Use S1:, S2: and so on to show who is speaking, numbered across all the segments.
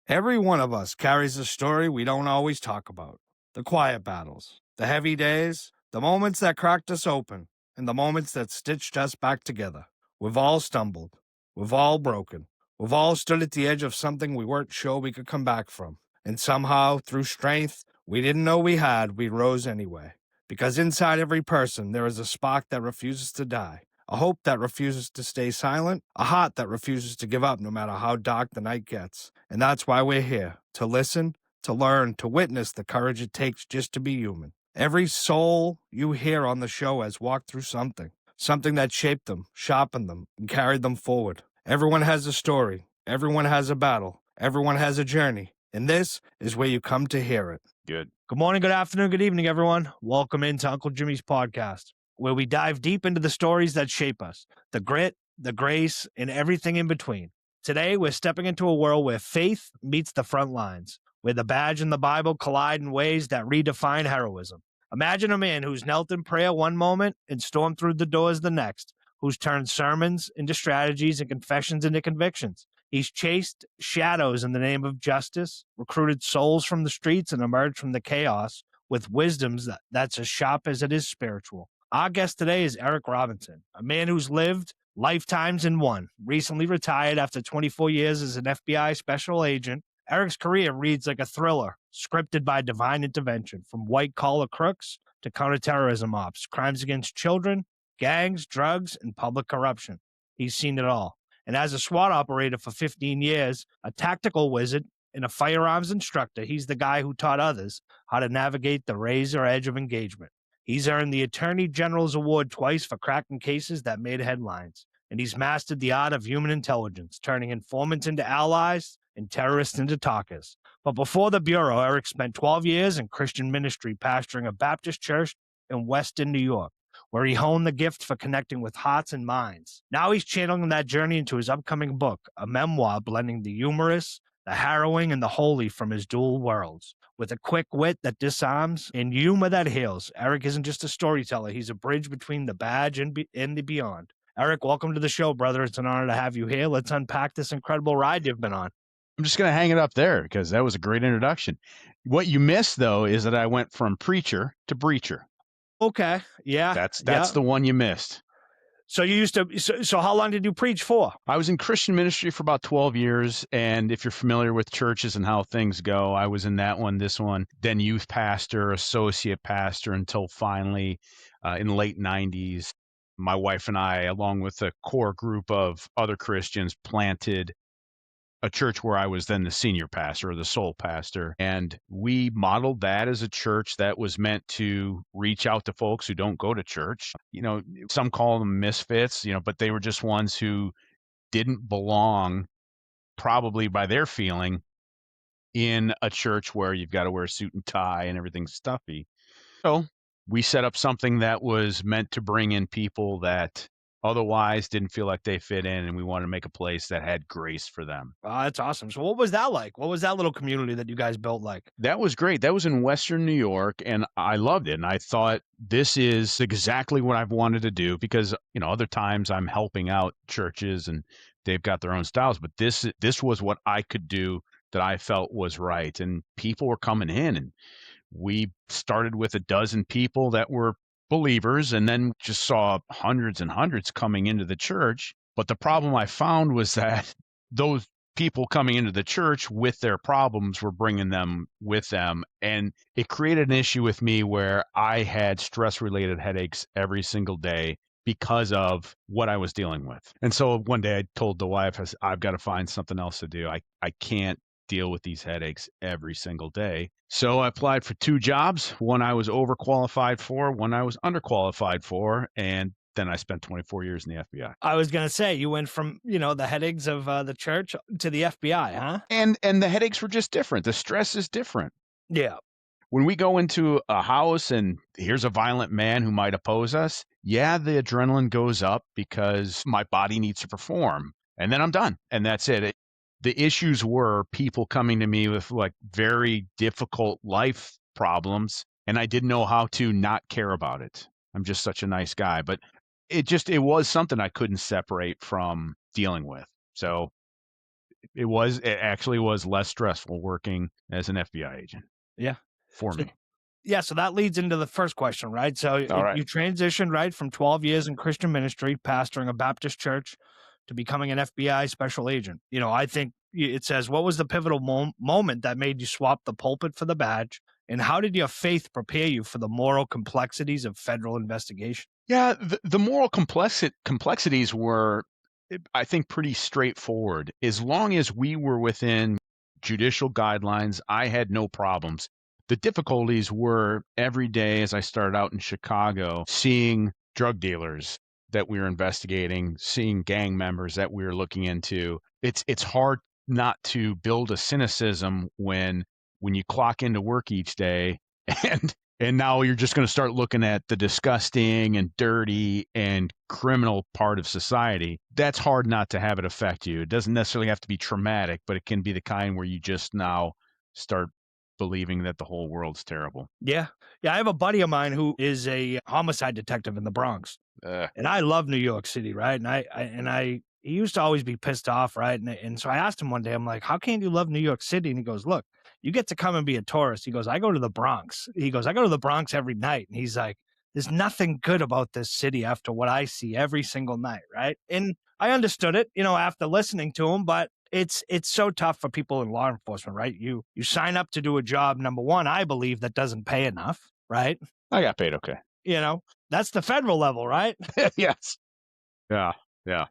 S1: Every one of us carries a story we don't always talk about. The quiet battles, the heavy days, the moments that cracked us open, and the moments that stitched us back together. We've all stumbled. We've all broken. We've all stood at the edge of something we weren't sure we could come back from. And somehow, through strength we didn't know we had, we rose anyway. Because inside every person, there is a spark that refuses to die, a hope that refuses to stay silent, a heart that refuses to give up no matter how dark the night gets. And that's why we're here, to listen, to learn, to witness the courage it takes just to be human. Every soul you hear on the show has walked through something that shaped them, sharpened them, and carried them forward. Everyone has a story. Everyone has a battle. Everyone has a journey. And this is where you come to hear it.
S2: Good.
S1: Good morning, good afternoon, good evening, everyone. Welcome into Uncle Jimmy's podcast, where we dive deep into the stories that shape us, the grit, the grace, and everything in between. Today, we're stepping into a world where faith meets the front lines, where the badge and the Bible collide in ways that redefine heroism. Imagine a man who's knelt in prayer one moment and stormed through the doors the next, who's turned sermons into strategies and confessions into convictions. He's chased shadows in the name of justice, recruited souls from the streets, and emerged from the chaos with wisdoms that's as sharp as it is spiritual. Our guest today is Eric Robinson, a man who's lived lifetimes in one, recently retired after 24 years as an FBI special agent. Eric's career reads like a thriller, scripted by divine intervention, from white-collar crooks to counterterrorism ops, crimes against children, gangs, drugs, and public corruption. He's seen it all. And as a SWAT operator for 15 years, a tactical wizard, and a firearms instructor, he's the guy who taught others how to navigate the razor edge of engagement. He's earned the Attorney General's Award twice for cracking cases that made headlines. And he's mastered the art of human intelligence, turning informants into allies and terrorists into talkers. But before the Bureau, Eric spent 12 years in Christian ministry pastoring a Baptist church in Weston, New York, where he honed the gift for connecting with hearts and minds. Now he's channeling that journey into his upcoming book, a memoir blending the humorous, the harrowing, and the holy from his dual worlds. With a quick wit that disarms and humor that heals, Eric isn't just a storyteller. He's a bridge between the badge and the beyond. Eric, welcome to the show, brother. It's an honor to have you here. Let's unpack this incredible ride you've been on.
S2: I'm just going to hang it up there because that was a great introduction. What you missed, though, is that I went from preacher to breacher.
S1: Okay. Yeah.
S2: That's the one you missed.
S1: So you used to, so how long did you preach for?
S2: I was in Christian ministry for about 12 years. And if you're familiar with churches and how things go, I was in that one, this one, then youth pastor, associate pastor, until finally in the late 90s, my wife and I, along with a core group of other Christians, planted a church where I was then the senior pastor or the sole pastor. And we modeled that as a church that was meant to reach out to folks who don't go to church. You know, some call them misfits, but they were just ones who didn't belong, probably by their feeling, in a church where you've got to wear a suit and tie and everything's stuffy. So we set up something that was meant to bring in people that otherwise didn't feel like they fit in, and we wanted to make a place that had grace for them.
S1: That's awesome. So what was that like? What was that little community that you guys built like?
S2: That was great. That was in Western New York, and I loved it. And I thought, this is exactly what I've wanted to do, because, other times I'm helping out churches and they've got their own styles, but this was what I could do that I felt was right. And people were coming in, and we started with a dozen people that were believers, and then just saw hundreds and hundreds coming into the church. But the problem I found was that those people coming into the church with their problems were bringing them with them. And it created an issue with me where I had stress-related headaches every single day because of what I was dealing with. And so one day I told the wife, I've got to find something else to do. I can't deal with these headaches every single day. So I applied for 2 jobs. One I was overqualified for, one I was underqualified for, and then I spent 24 years in the FBI.
S1: I was going to say, you went from, the headaches of the church to the FBI, huh?
S2: And the headaches were just different. The stress is different.
S1: Yeah.
S2: When we go into a house and here's a violent man who might oppose us, yeah, the adrenaline goes up because my body needs to perform. And then I'm done. And that's it. The issues were people coming to me with like very difficult life problems, and I didn't know how to not care about it. I'm just such a nice guy, but it was something I couldn't separate from dealing with. So It actually was less stressful working as an FBI agent
S1: Yeah.
S2: for
S1: So
S2: me.
S1: yeah, so that leads into the first question, right? So
S2: All right.
S1: you transitioned, right, from 12 years in Christian ministry, pastoring a Baptist church, to becoming an FBI special agent. I think it says, what was the pivotal moment that made you swap the pulpit for the badge? And how did your faith prepare you for the moral complexities of federal investigation?
S2: Yeah, the moral complexities were, I think, pretty straightforward. As long as we were within judicial guidelines, I had no problems. The difficulties were every day as I started out in Chicago, seeing drug dealers that we were investigating, seeing gang members that we were looking into. It's hard not to build a cynicism when you clock into work each day and now you're just going to start looking at the disgusting and dirty and criminal part of society. That's hard not to have it affect you. It doesn't necessarily have to be traumatic, but it can be the kind where you just now start believing that the whole world's terrible.
S1: Yeah. Yeah. I have a buddy of mine who is a homicide detective in the Bronx.
S2: Uh,
S1: And I love New York City, right? And he used to always be pissed off, right? And so I asked him one day, I'm like, how can you love New York City? And he goes, look, you get to come and be a tourist. He goes, I go to the Bronx. He goes, I go to the Bronx every night. And he's like, there's nothing good about this city after what I see every single night, right? And I understood it, after listening to him, but it's so tough for people in law enforcement, right? You sign up to do a job, number one, I believe, that doesn't pay enough, right?
S2: I got paid okay.
S1: That's the federal level, right?
S2: Yes. Yeah. Yeah.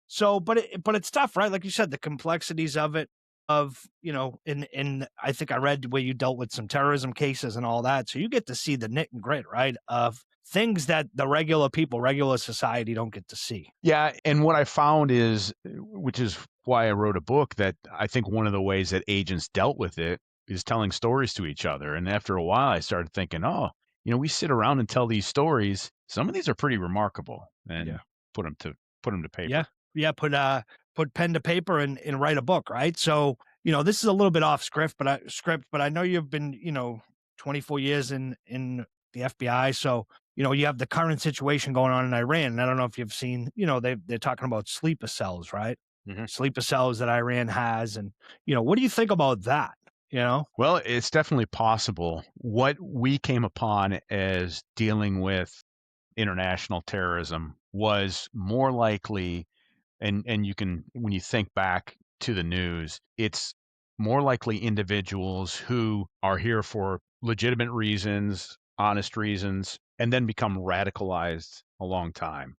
S1: So, but it's tough, right? Like you said, the complexities of it, in I think I read where you dealt with some terrorism cases and all that. So you get to see the nit and grit, right, of things that the regular society don't get to see.
S2: Yeah, and what I found is, which is why I wrote a book, that I think one of the ways that agents dealt with it is telling stories to each other. And after a while, I started thinking, oh, we sit around and tell these stories. Some of these are pretty remarkable, and
S1: Yeah.
S2: put them to
S1: Yeah.
S2: paper.
S1: Yeah. Put pen to paper and write a book, right? So, this is a little bit off script, but I know you've been, 24 years in the FBI. So, you have the current situation going on in Iran. And I don't know if you've seen, they're talking about sleeper cells, right?
S2: Mhm.
S1: Sleeper cells that Iran has. And, what do you think about that?
S2: Well, it's definitely possible. What we came upon as dealing with international terrorism was more likely, and you can, when you think back to the news, it's more likely individuals who are here for legitimate reasons, honest reasons, and then become radicalized a long time.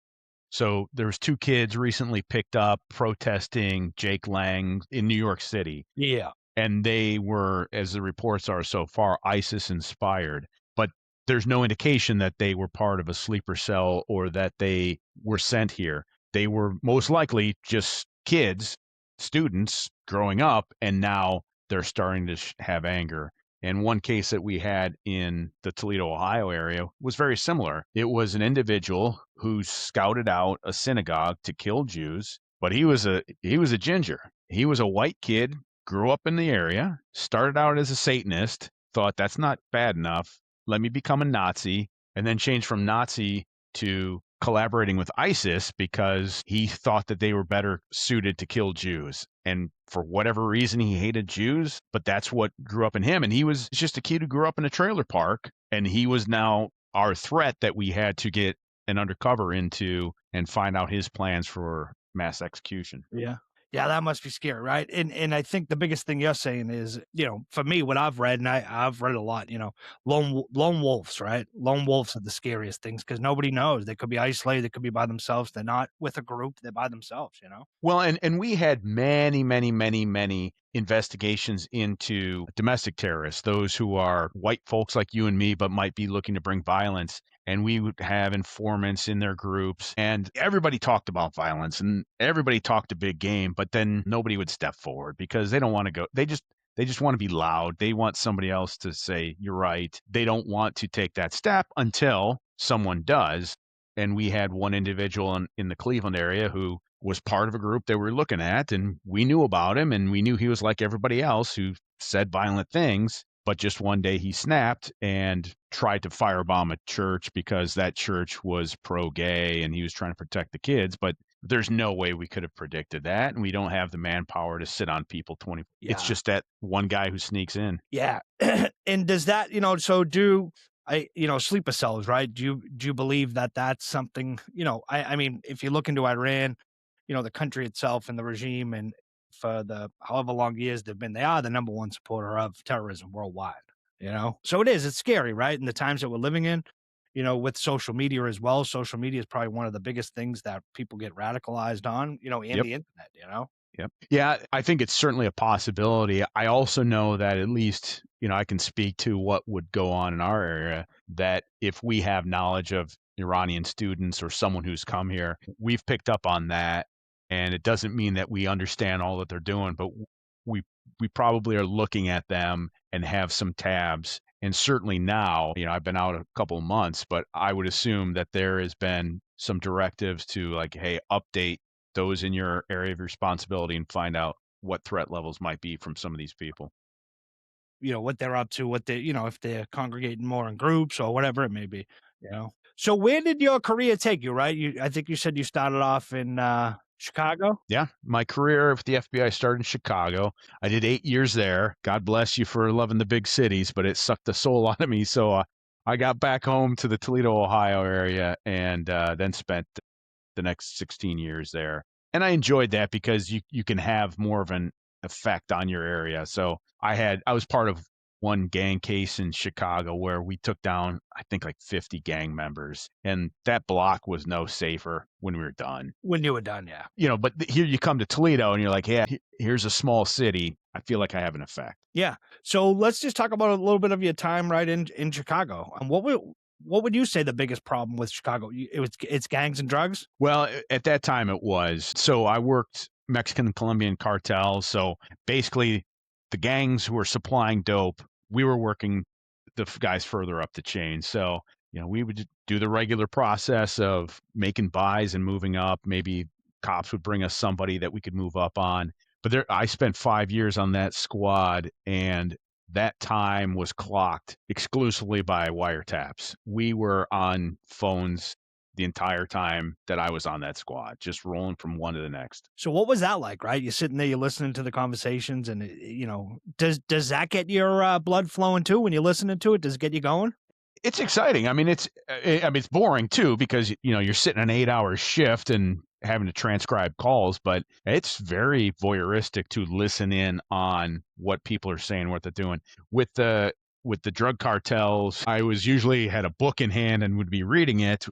S2: So there's two kids recently picked up protesting Jake Lang in New York City,
S1: Yeah.
S2: and they were, as the reports are so far, ISIS inspired. But there's no indication that they were part of a sleeper cell or that they were sent here. They were most likely just kids, students growing up, and now they're starting to have anger. And one case that we had in the Toledo, Ohio area was very similar. It was an individual who scouted out a synagogue to kill Jews, but he was a ginger. He was a white kid, grew up in the area, started out as a Satanist, thought that's not bad enough. Let me become a Nazi, and then changed from Nazi to collaborating with ISIS because he thought that they were better suited to kill Jews. And for whatever reason, he hated Jews, but that's what grew up in him. And he was just a kid who grew up in a trailer park, and he was now our threat that we had to get an undercover into and find out his plans for mass execution.
S1: Yeah. Yeah, that must be scary, right? And I think the biggest thing you're saying is, for me, what I've read, and I've read a lot, lone wolves, right? Lone wolves are the scariest things because nobody knows. They could be isolated, they could be by themselves. They're not with a group, they're by themselves.
S2: Well, and we had many, many, many, many investigations into domestic terrorists, those who are white folks like you and me, but might be looking to bring violence. And we would have informants in their groups, and everybody talked about violence and everybody talked a big game, but then nobody would step forward because they don't want to go. They just want to be loud. They want somebody else to say, you're right. They don't want to take that step until someone does. And we had one individual in the Cleveland area who was part of a group that we were looking at, and we knew about him, and we knew he was like everybody else who said violent things. But just one day he snapped and tried to firebomb a church because that church was pro-gay and he was trying to protect the kids. But there's no way we could have predicted that, and we don't have the manpower to sit on people 20. It's
S1: Yeah.
S2: just that one guy who sneaks in.
S1: Yeah. And does that, so sleeper cells, right? Do you believe that that's something, I mean, if you look into Iran, the country itself and the regime, and for the however long years they've been, they are the number one supporter of terrorism worldwide. So it's scary, right? In the times that we're living in, with social media as well. Social media is probably one of the biggest things that people get radicalized on, and
S2: Yep.
S1: the internet.
S2: Yep. Yeah, I think it's certainly a possibility. I also know that at least, I can speak to what would go on in our area, that if we have knowledge of Iranian students or someone who's come here, we've picked up on that. And it doesn't mean that we understand all that they're doing, but we we probably are looking at them and have some tabs. And certainly now, I've been out a couple of months, but I would assume that there has been some directives to like, hey, update those in your area of responsibility and find out what threat levels might be from some of these people.
S1: What they're up to, what they, if they're congregating more in groups or whatever it may be. So where did your career take you, right? I think you said you started off in Chicago.
S2: Yeah, my career with the FBI started in Chicago. I did 8 years there. God bless you for loving the big cities, but it sucked the soul out of me. So I got back home to the Toledo, Ohio area, and then spent the next 16 years there. And I enjoyed that because you can have more of an effect on your area. So I was part of one gang case in Chicago where we took down, I think, like 50 gang members, and that block was no safer when we were done.
S1: When you were done, yeah.
S2: But here you come to Toledo and you're like, yeah, here's a small city. I feel like I have an effect.
S1: Yeah. So let's just talk about a little bit of your time right in Chicago. And what would you say the biggest problem with Chicago? It's gangs and drugs?
S2: Well, at that time it was. So I worked Mexican and Colombian cartels. So basically, the gangs who were supplying dope, we were working the guys further up the chain. So, we would do the regular process of making buys and moving up. Maybe cops would bring us somebody that we could move up on. But I spent 5 years on that squad, and that time was clocked exclusively by wiretaps. We were on phones the entire time that I was on that squad, just rolling from one to the next.
S1: So what was that like, right? You're sitting there, you're listening to the conversations, and does that get your blood flowing too when you're listening to it? Does it get you going?
S2: It's exciting. I mean, it's boring too because you're sitting an 8-hour shift and having to transcribe calls, but it's very voyeuristic to listen in on what people are saying, what they're doing. With the drug cartels, I was usually had a book in hand and would be reading it,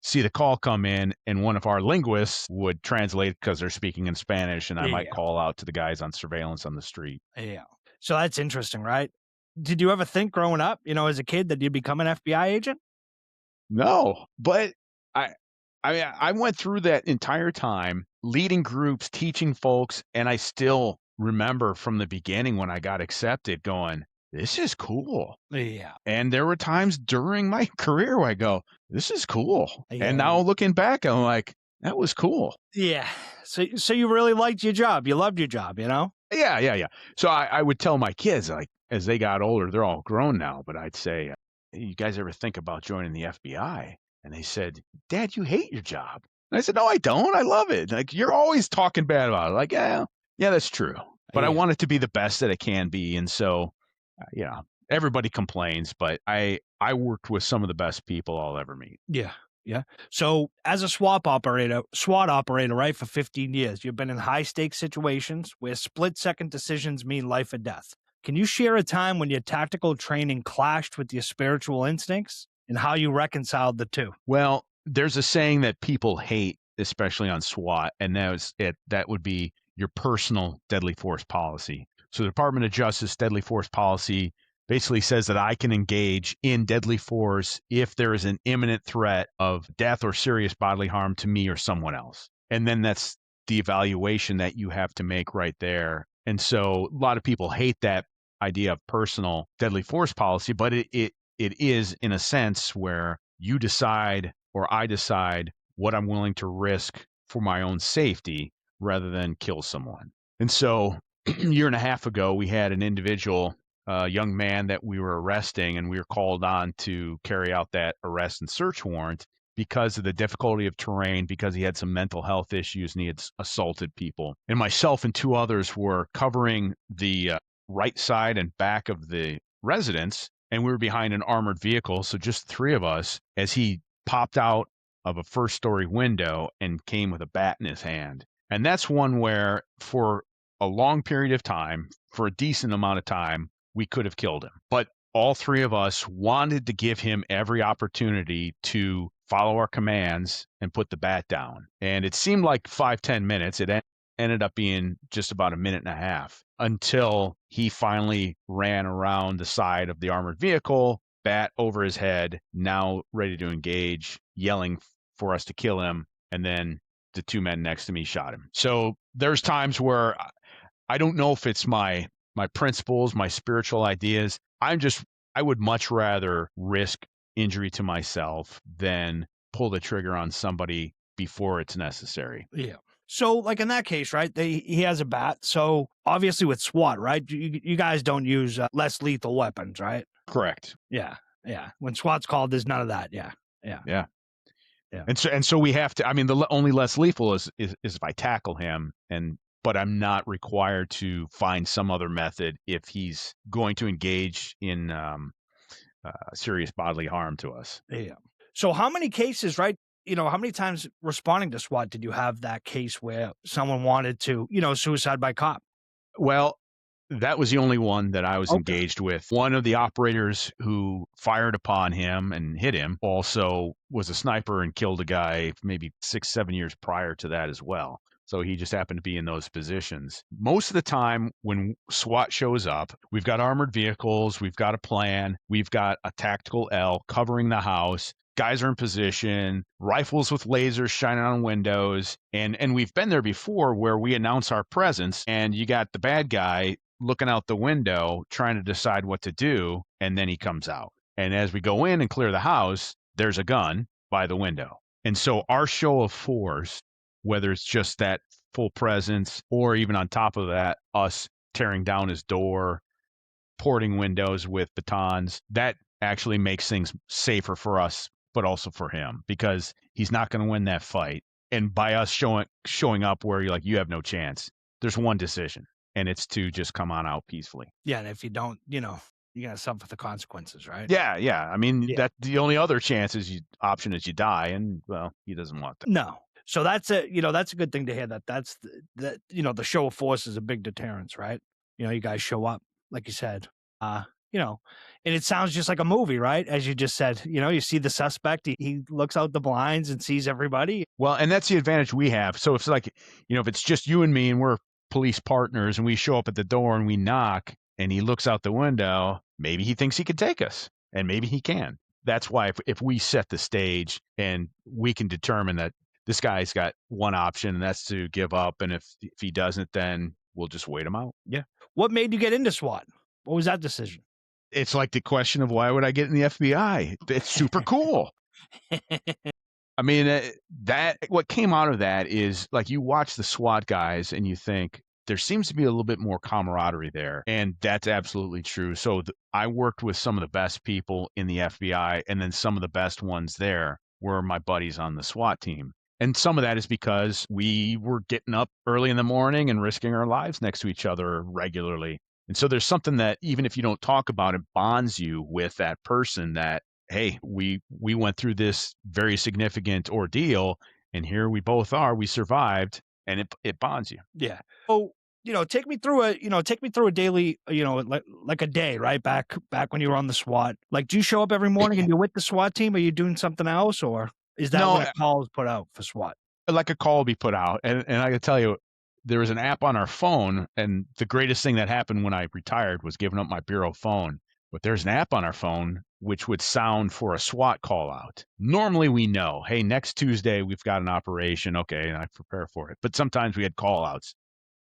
S2: see the call come in, and one of our linguists would translate because they're speaking in Spanish, and I might
S1: Yeah.
S2: call out to the guys on surveillance on the street.
S1: Yeah. So that's interesting, right? Did you ever think growing up, as a kid, that you'd become an FBI agent?
S2: No, but I I went through that entire time leading groups, teaching folks, and I still remember from the beginning when I got accepted going, this is cool.
S1: Yeah.
S2: And there were times during my career where I go, this is cool.
S1: Yeah.
S2: And now looking back, I'm like, that was cool.
S1: Yeah. So you really liked your job. You loved your job.
S2: Yeah. So I would tell my kids, like, as they got older, they're all grown now, but I'd say, hey, you guys ever think about joining the FBI? And they said, Dad, you hate your job. And I said, no, I don't. I love it. Like, you're always talking bad about it. Like, yeah, that's true. But I
S1: Yeah.
S2: want it to be the best that it can be. And so, everybody complains, but I worked with some of the best people I'll ever meet.
S1: Yeah. Yeah. So as a SWAT operator, right, for 15 years, you've been in high stakes situations where split second decisions mean life or death. Can you share a time when your tactical training clashed with your spiritual instincts and how you reconciled the two?
S2: Well, there's a saying that people hate, especially on SWAT, and that would be your personal deadly force policy. So the Department of Justice deadly force policy basically says that I can engage in deadly force if there is an imminent threat of death or serious bodily harm to me or someone else. And then that's the evaluation that you have to make right there. And so a lot of people hate that idea of personal deadly force policy, but it is in a sense where you decide or I decide what I'm willing to risk for my own safety rather than kill someone. And so a year and a half ago, we had an individual, young man that we were arresting, and we were called on to carry out that arrest and search warrant because of the difficulty of terrain, because he had some mental health issues and he had assaulted people. And myself and 2 others were covering the right side and back of the residence, and we were behind an armored vehicle. So just 3 of us, as he popped out of a first-story window and came with a bat in his hand. And that's one where, for a long period of time, for a decent amount of time, we could have killed him. But all 3 of us wanted to give him every opportunity to follow our commands and put the bat down. And it seemed like 5-10 minutes. It ended up being just about a minute and a half until he finally ran around the side of the armored vehicle, bat over his head, now ready to engage, yelling for us to kill him. And then the 2 men next to me shot him. So there's times where I don't know if it's my principles, my spiritual ideas. I would much rather risk injury to myself than pull the trigger on somebody before it's necessary.
S1: Yeah. So, like in that case, right, he has a bat. So, obviously with SWAT, right, you guys don't use less lethal weapons, right?
S2: Correct.
S1: Yeah. Yeah. When SWAT's called, there's none of that. Yeah. Yeah.
S2: Yeah.
S1: Yeah.
S2: And so we have to, I mean, the only less lethal is if I tackle him, but I'm not required to find some other method if he's going to engage in serious bodily harm to us.
S1: Yeah. So how many cases, right? How many times responding to SWAT did you have that case where someone wanted to, suicide by cop?
S2: Well, that was the only one that I was engaged with. One of the operators who fired upon him and hit him also was a sniper and killed a guy maybe 6-7 years prior to that as well. So he just happened to be in those positions. Most of the time when SWAT shows up, we've got armored vehicles, we've got a plan, we've got a tactical L covering the house. Guys are in position, rifles with lasers shining on windows. And we've been there before where we announce our presence and you got the bad guy looking out the window trying to decide what to do. And then he comes out. And as we go in and clear the house, there's a gun by the window. And so our show of force, whether it's just that full presence or even on top of that, us tearing down his door, porting windows with batons, that actually makes things safer for us, but also for him, because he's not going to win that fight. And by us showing up where you're like, you have no chance, there's one decision, and it's to just come on out peacefully. Yeah,
S1: and if you don't, you're going to suffer the consequences, right?
S2: Yeah. I mean, that the only other option is you die, and well, he doesn't want that.
S1: No. So that's a good thing to hear. That's the show of force is a big deterrence, right? You guys show up, like you said, and it sounds just like a movie, right? As you just said, you see the suspect, he looks out the blinds and sees everybody.
S2: Well, and that's the advantage we have. So if it's like, if it's just you and me and we're police partners and we show up at the door and we knock and he looks out the window, maybe he thinks he could take us and maybe he can. That's why if we set the stage and we can determine that this guy's got one option, and that's to give up. And if he doesn't, then we'll just wait him out.
S1: Yeah. What made you get into SWAT? What was that decision?
S2: It's like the question of why would I get in the FBI? It's super cool. I mean, what came out of that is like you watch the SWAT guys and you think there seems to be a little bit more camaraderie there. And that's absolutely true. So I worked with some of the best people in the FBI, and then some of the best ones there were my buddies on the SWAT team. And some of that is because we were getting up early in the morning and risking our lives next to each other regularly. And so there's something that even if you don't talk about it, bonds you with that person that, hey, we went through this very significant ordeal and here we both are, we survived, and it bonds you.
S1: Yeah. So, take me through a daily, like a day, right? Back when you were on the SWAT. Like, do you show up every morning and you're with the SWAT team? Are you doing something else, or is that when a call is put out for SWAT?
S2: Like a call will be put out. And I can tell you, there was an app on our phone, and the greatest thing that happened when I retired was giving up my bureau phone. But there's an app on our phone which would sound for a SWAT call out. Normally we know, hey, next Tuesday we've got an operation. Okay, and I prepare for it. But sometimes we had call outs,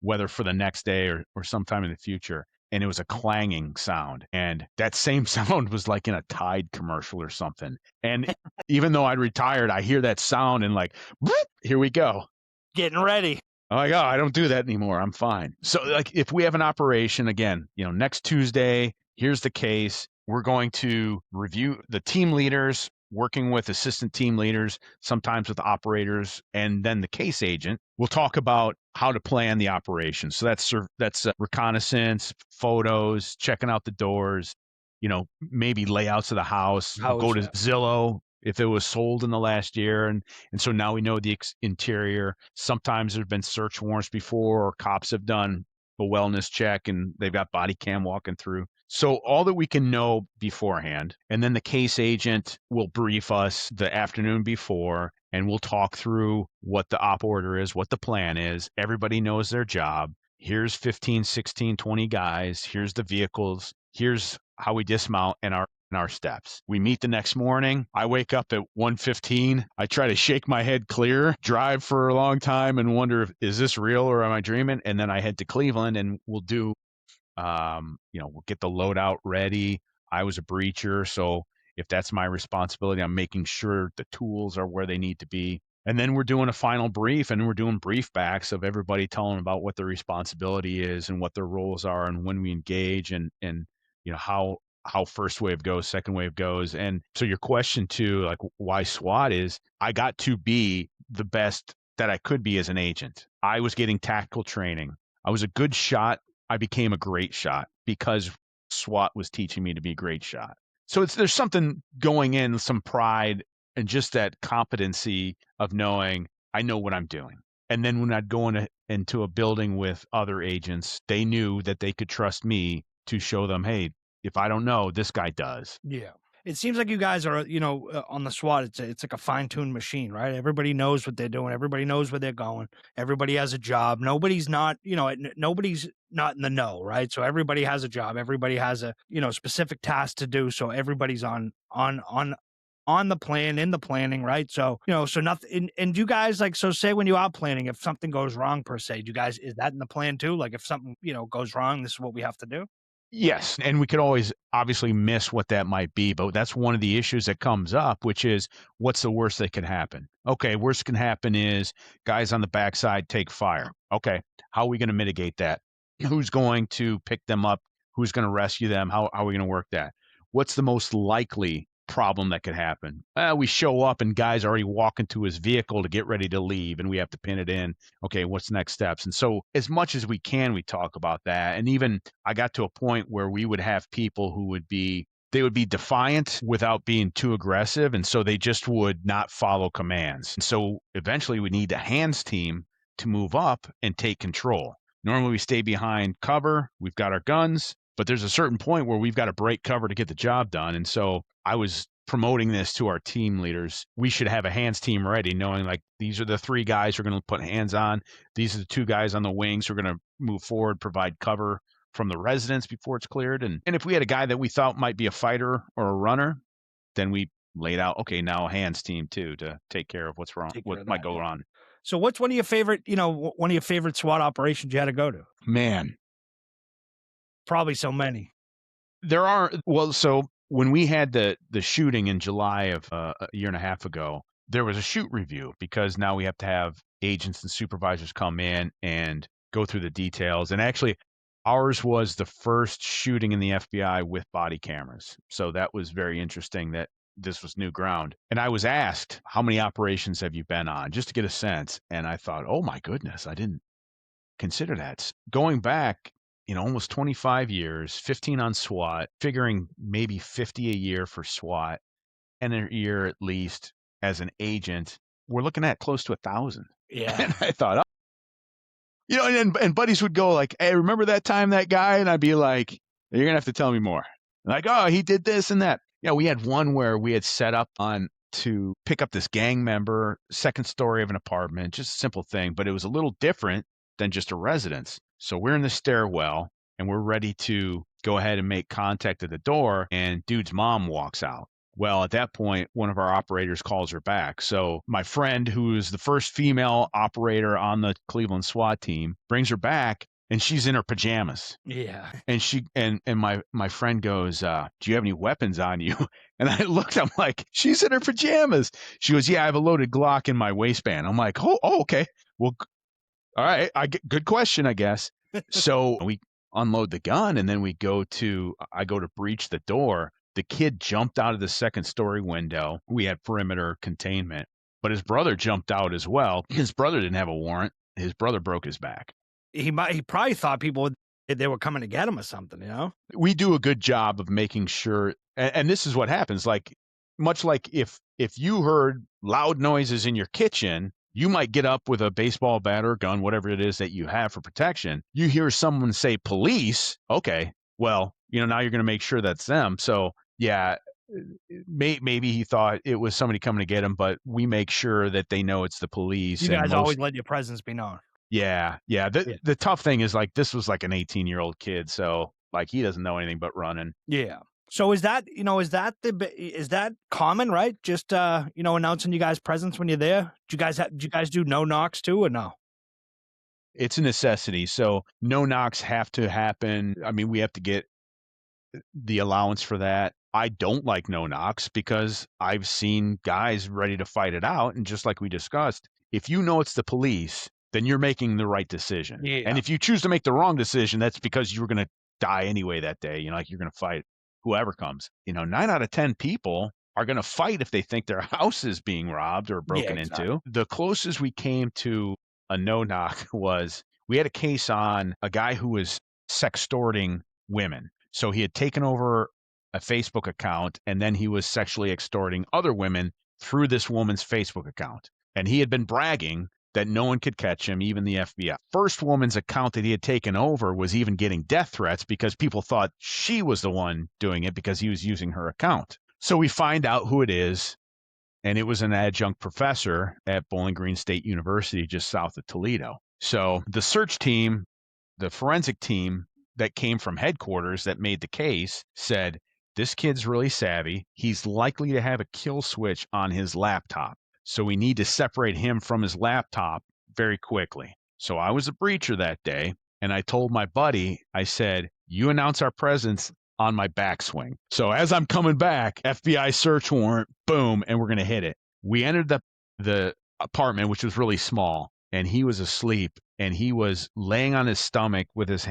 S2: whether for the next day or sometime in the future. And it was a clanging sound. And that same sound was like in a Tide commercial or something. And even though I'd retired, I hear that sound and like, here we go.
S1: Getting ready.
S2: I'm like, oh, I don't do that anymore. I'm fine. So like if we have an operation, again, next Tuesday, here's the case. We're going to review the team leaders. working with assistant team leaders, sometimes with operators, and then the case agent will talk about how to plan the operation. So that's reconnaissance, photos, checking out the doors, maybe layouts of the house. We'll go to Zillow if it was sold in the last year. And so now we know the interior. Sometimes there's been search warrants before, or cops have done a wellness check and they've got body cam walking through. So all that we can know beforehand, and then the case agent will brief us the afternoon before, and we'll talk through what the op order is, what the plan is. Everybody knows their job. Here's 15, 16, 20 guys. Here's the vehicles. Here's how we dismount and our steps. We meet the next morning. I wake up at 1:15. I try to shake my head clear, drive for a long time and wonder, is this real or am I dreaming? And then I head to Cleveland and we'll do we'll get the loadout ready. I was a breacher, so if that's my responsibility, I'm making sure the tools are where they need to be. And then we're doing a final brief, and we're doing brief backs of everybody telling about what their responsibility is and what their roles are and when we engage and how first wave goes, second wave goes. And so your question to like why SWAT is, I got to be the best that I could be as an agent. I was getting tactical training. I was a good shot. I became a great shot because SWAT was teaching me to be a great shot. So there's something going in, some pride, and just that competency of knowing I know what I'm doing. And then when I'd go into a building with other agents, they knew that they could trust me to show them, hey, if I don't know, this guy does.
S1: Yeah. It seems like you guys are, on the SWAT, it's like a fine-tuned machine, right? Everybody knows what they're doing. Everybody knows where they're going. Everybody has a job. Nobody's not, nobody's not in the know, right? So everybody has a job. Everybody has a, specific task to do. So everybody's on the plan, in the planning, right? So, so nothing, and you guys so say when you are planning, if something goes wrong per se, is that in the plan too? Like if something, goes wrong, this is what we have to do?
S2: Yes, and we could always obviously miss what that might be, but that's one of the issues that comes up, which is what's the worst that can happen? Okay, worst can happen is guys on the backside take fire. Okay, how are we going to mitigate that? Who's going to pick them up? Who's going to rescue them? How are we going to work that? What's the most likely problem that could happen? We show up and guys already walking to his vehicle to get ready to leave and we have to pin it in. Okay, what's the next steps? And so as much as we can, we talk about that. And even I got to a point where we would have people who would be defiant without being too aggressive. And so they just would not follow commands. And so eventually we need a hands team to move up and take control. Normally we stay behind cover. We've got our guns, but there's a certain point where we've got to break cover to get the job done. And so I was promoting this to our team leaders. We should have a hands team ready, knowing like these are the 3 guys we're going to put hands on. These are the 2 guys on the wings who are going to move forward, provide cover from the residents before it's cleared. And if we had a guy that we thought might be a fighter or a runner, then we laid out, okay, now a hands team too to take care of what's wrong, what might go wrong.
S1: So what's one of your favorite SWAT operations you had to go to?
S2: Man.
S1: Probably so many.
S2: There are, so when we had the shooting in July of a year and a half ago, there was a shoot review because now we have to have agents and supervisors come in and go through the details. And actually, ours was the first shooting in the FBI with body cameras. So that was very interesting that this was new ground. And I was asked, how many operations have you been on? Just to get a sense. And I thought, oh my goodness, I didn't consider that. Going back, almost 25 years, 15 on SWAT, figuring maybe 50 a year for SWAT, and a year at least as an agent, we're looking at close to 1,000.
S1: Yeah.
S2: And I thought, and buddies would go like, hey, remember that time that guy? And I'd be like, you're going to have to tell me more. Like, oh, he did this and that. Yeah, we had one where we had set up on to pick up this gang member, second story of an apartment, just a simple thing, but it was a little different than just a residence. So we're in the stairwell and we're ready to go ahead and make contact at the door, and dude's mom walks out. Well, at that point, one of our operators calls her back. So my friend, who is the first female operator on the Cleveland SWAT team, brings her back, and she's in her pajamas.
S1: Yeah.
S2: And she and my friend goes, do you have any weapons on you? And I looked, I'm like, she's in her pajamas. She goes, yeah, I have a loaded Glock in my waistband. I'm like, oh okay. Well, all right. Good question, I guess. So we unload the gun, and then I go to breach the door. The kid jumped out of the second-story window. We had perimeter containment, but his brother jumped out as well. His brother didn't have a warrant. His brother broke his back.
S1: He probably thought they were coming to get him or something, you know?
S2: We do a good job of making sure, and this is what happens, like, much like if you heard loud noises in your kitchen, you might get up with a baseball bat or gun, whatever it is that you have for protection. You hear someone say police, okay, well, now you're going to make sure that's them. So yeah, maybe he thought it was somebody coming to get him, but we make sure that they know it's the police.
S1: You guys always let your presence be known.
S2: Yeah. The tough thing is, like, this was like an 18-year-old kid, so like he doesn't know anything but running.
S1: Yeah. So is that common, right? Just announcing you guys' presence when you're there. Do you guys do no knocks too, or no?
S2: It's a necessity. So no knocks have to happen. I mean, we have to get the allowance for that. I don't like no knocks because I've seen guys ready to fight it out, and just like we discussed, if you know it's the police, then you're making the right decision.
S1: Yeah.
S2: And if you choose to make the wrong decision, that's because you were going to die anyway that day. Like, you're going to fight whoever comes. 9 out of 10 people are going to fight if they think their house is being robbed or broken into. The closest we came to a no knock was, we had a case on a guy who was sextorting women. So he had taken over a Facebook account, and then he was sexually extorting other women through this woman's Facebook account. And he had been bragging that no one could catch him, even the FBI. First woman's account that he had taken over was even getting death threats because people thought she was the one doing it because he was using her account. So we find out who it is, and it was an adjunct professor at Bowling Green State University just south of Toledo. So the search team, the forensic team that came from headquarters that made the case, said, this kid's really savvy. He's likely to have a kill switch on his laptop. So we need to separate him from his laptop very quickly. So I was a breacher that day, and I told my buddy, I said, you announce our presence on my backswing. So as I'm coming back, FBI search warrant, boom, and we're going to hit it. We entered the apartment, which was really small, and he was asleep, and he was laying on his stomach with his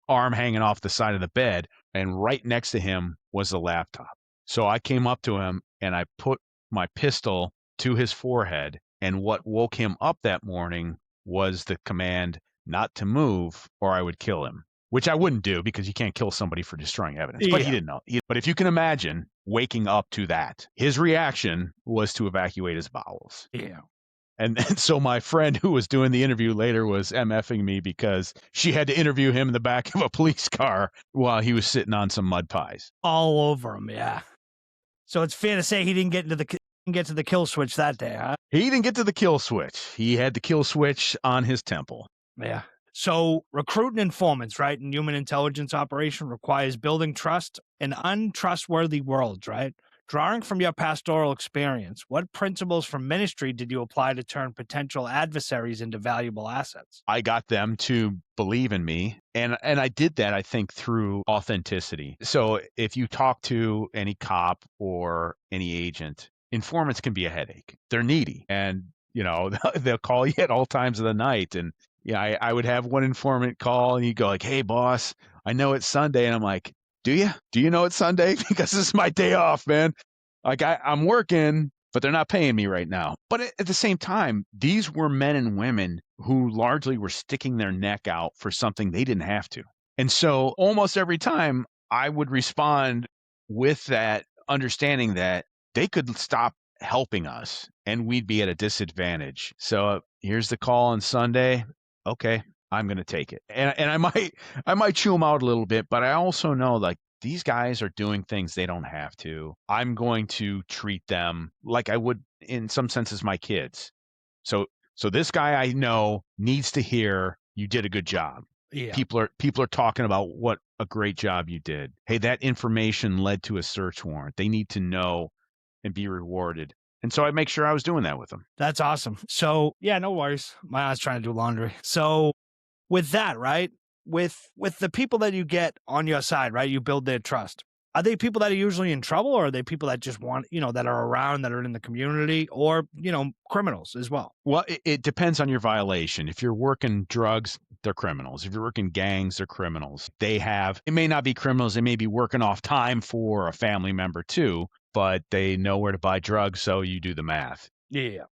S2: arm hanging off the side of the bed, and right next to him was the laptop. So I came up to him, and I put my pistol to his forehead, and what woke him up that morning was the command not to move or I would kill him, which I wouldn't do because you can't kill somebody for destroying evidence. But he didn't know. But if you can imagine waking up to that, his reaction was to evacuate his bowels.
S1: Yeah.
S2: And so my friend who was doing the interview later was MFing me because she had to interview him in the back of a police car while he was sitting on some mud pies.
S1: All over him, yeah. So it's fair to say he didn't get to the kill switch that day, huh?
S2: He didn't get to the kill switch. He had the kill switch on his temple.
S1: Yeah. So recruiting informants, right, in human intelligence operation requires building trust in untrustworthy worlds, right? Drawing from your pastoral experience, what principles from ministry did you apply to turn potential adversaries into valuable assets?
S2: I got them to believe in me, and I did that, I think, through authenticity. So if you talk to any cop or any agent, informants can be a headache. They're needy, and they'll call you at all times of the night. And I would have one informant call, and he'd go like, "Hey, boss, I know it's Sunday," and I'm like, "Do you know it's Sunday? Because this is my day off, man. Like I'm working, but they're not paying me right now." But at the same time, these were men and women who largely were sticking their neck out for something they didn't have to. And so almost every time I would respond with that understanding that they could stop helping us and we'd be at a disadvantage. So here's the call on Sunday. Okay, I'm going to take it. And I might chew them out a little bit, but I also know, like, these guys are doing things they don't have to. I'm going to treat them like I would, in some senses, my kids. So this guy I know needs to hear you did a good job.
S1: Yeah.
S2: People are talking about what a great job you did. Hey, that information led to a search warrant. They need to know and be rewarded. And so I make sure I was doing that with them.
S1: That's awesome. So yeah, no worries. My aunt's trying to do laundry. So with that, right? With the people that you get on your side, right? You build their trust. Are they people that are usually in trouble, or are they people that just want, that are around, that are in the community, or, criminals as well?
S2: Well, it depends on your violation. If you're working drugs, they're criminals. If you're working gangs, they're criminals. It may not be criminals. They may be working off time for a family member too, but they know where to buy drugs. So you do the math.
S1: Yeah.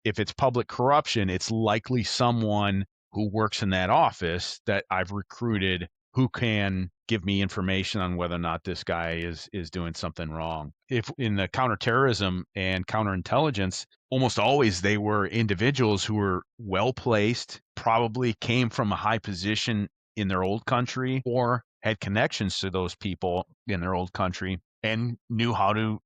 S2: If it's public corruption, it's likely someone who works in that office that I've recruited who can give me information on whether or not this guy is doing something wrong. If in the counterterrorism and counterintelligence, almost always they were individuals who were well placed, probably came from a high position in their old country or had connections to those people in their old country and knew how to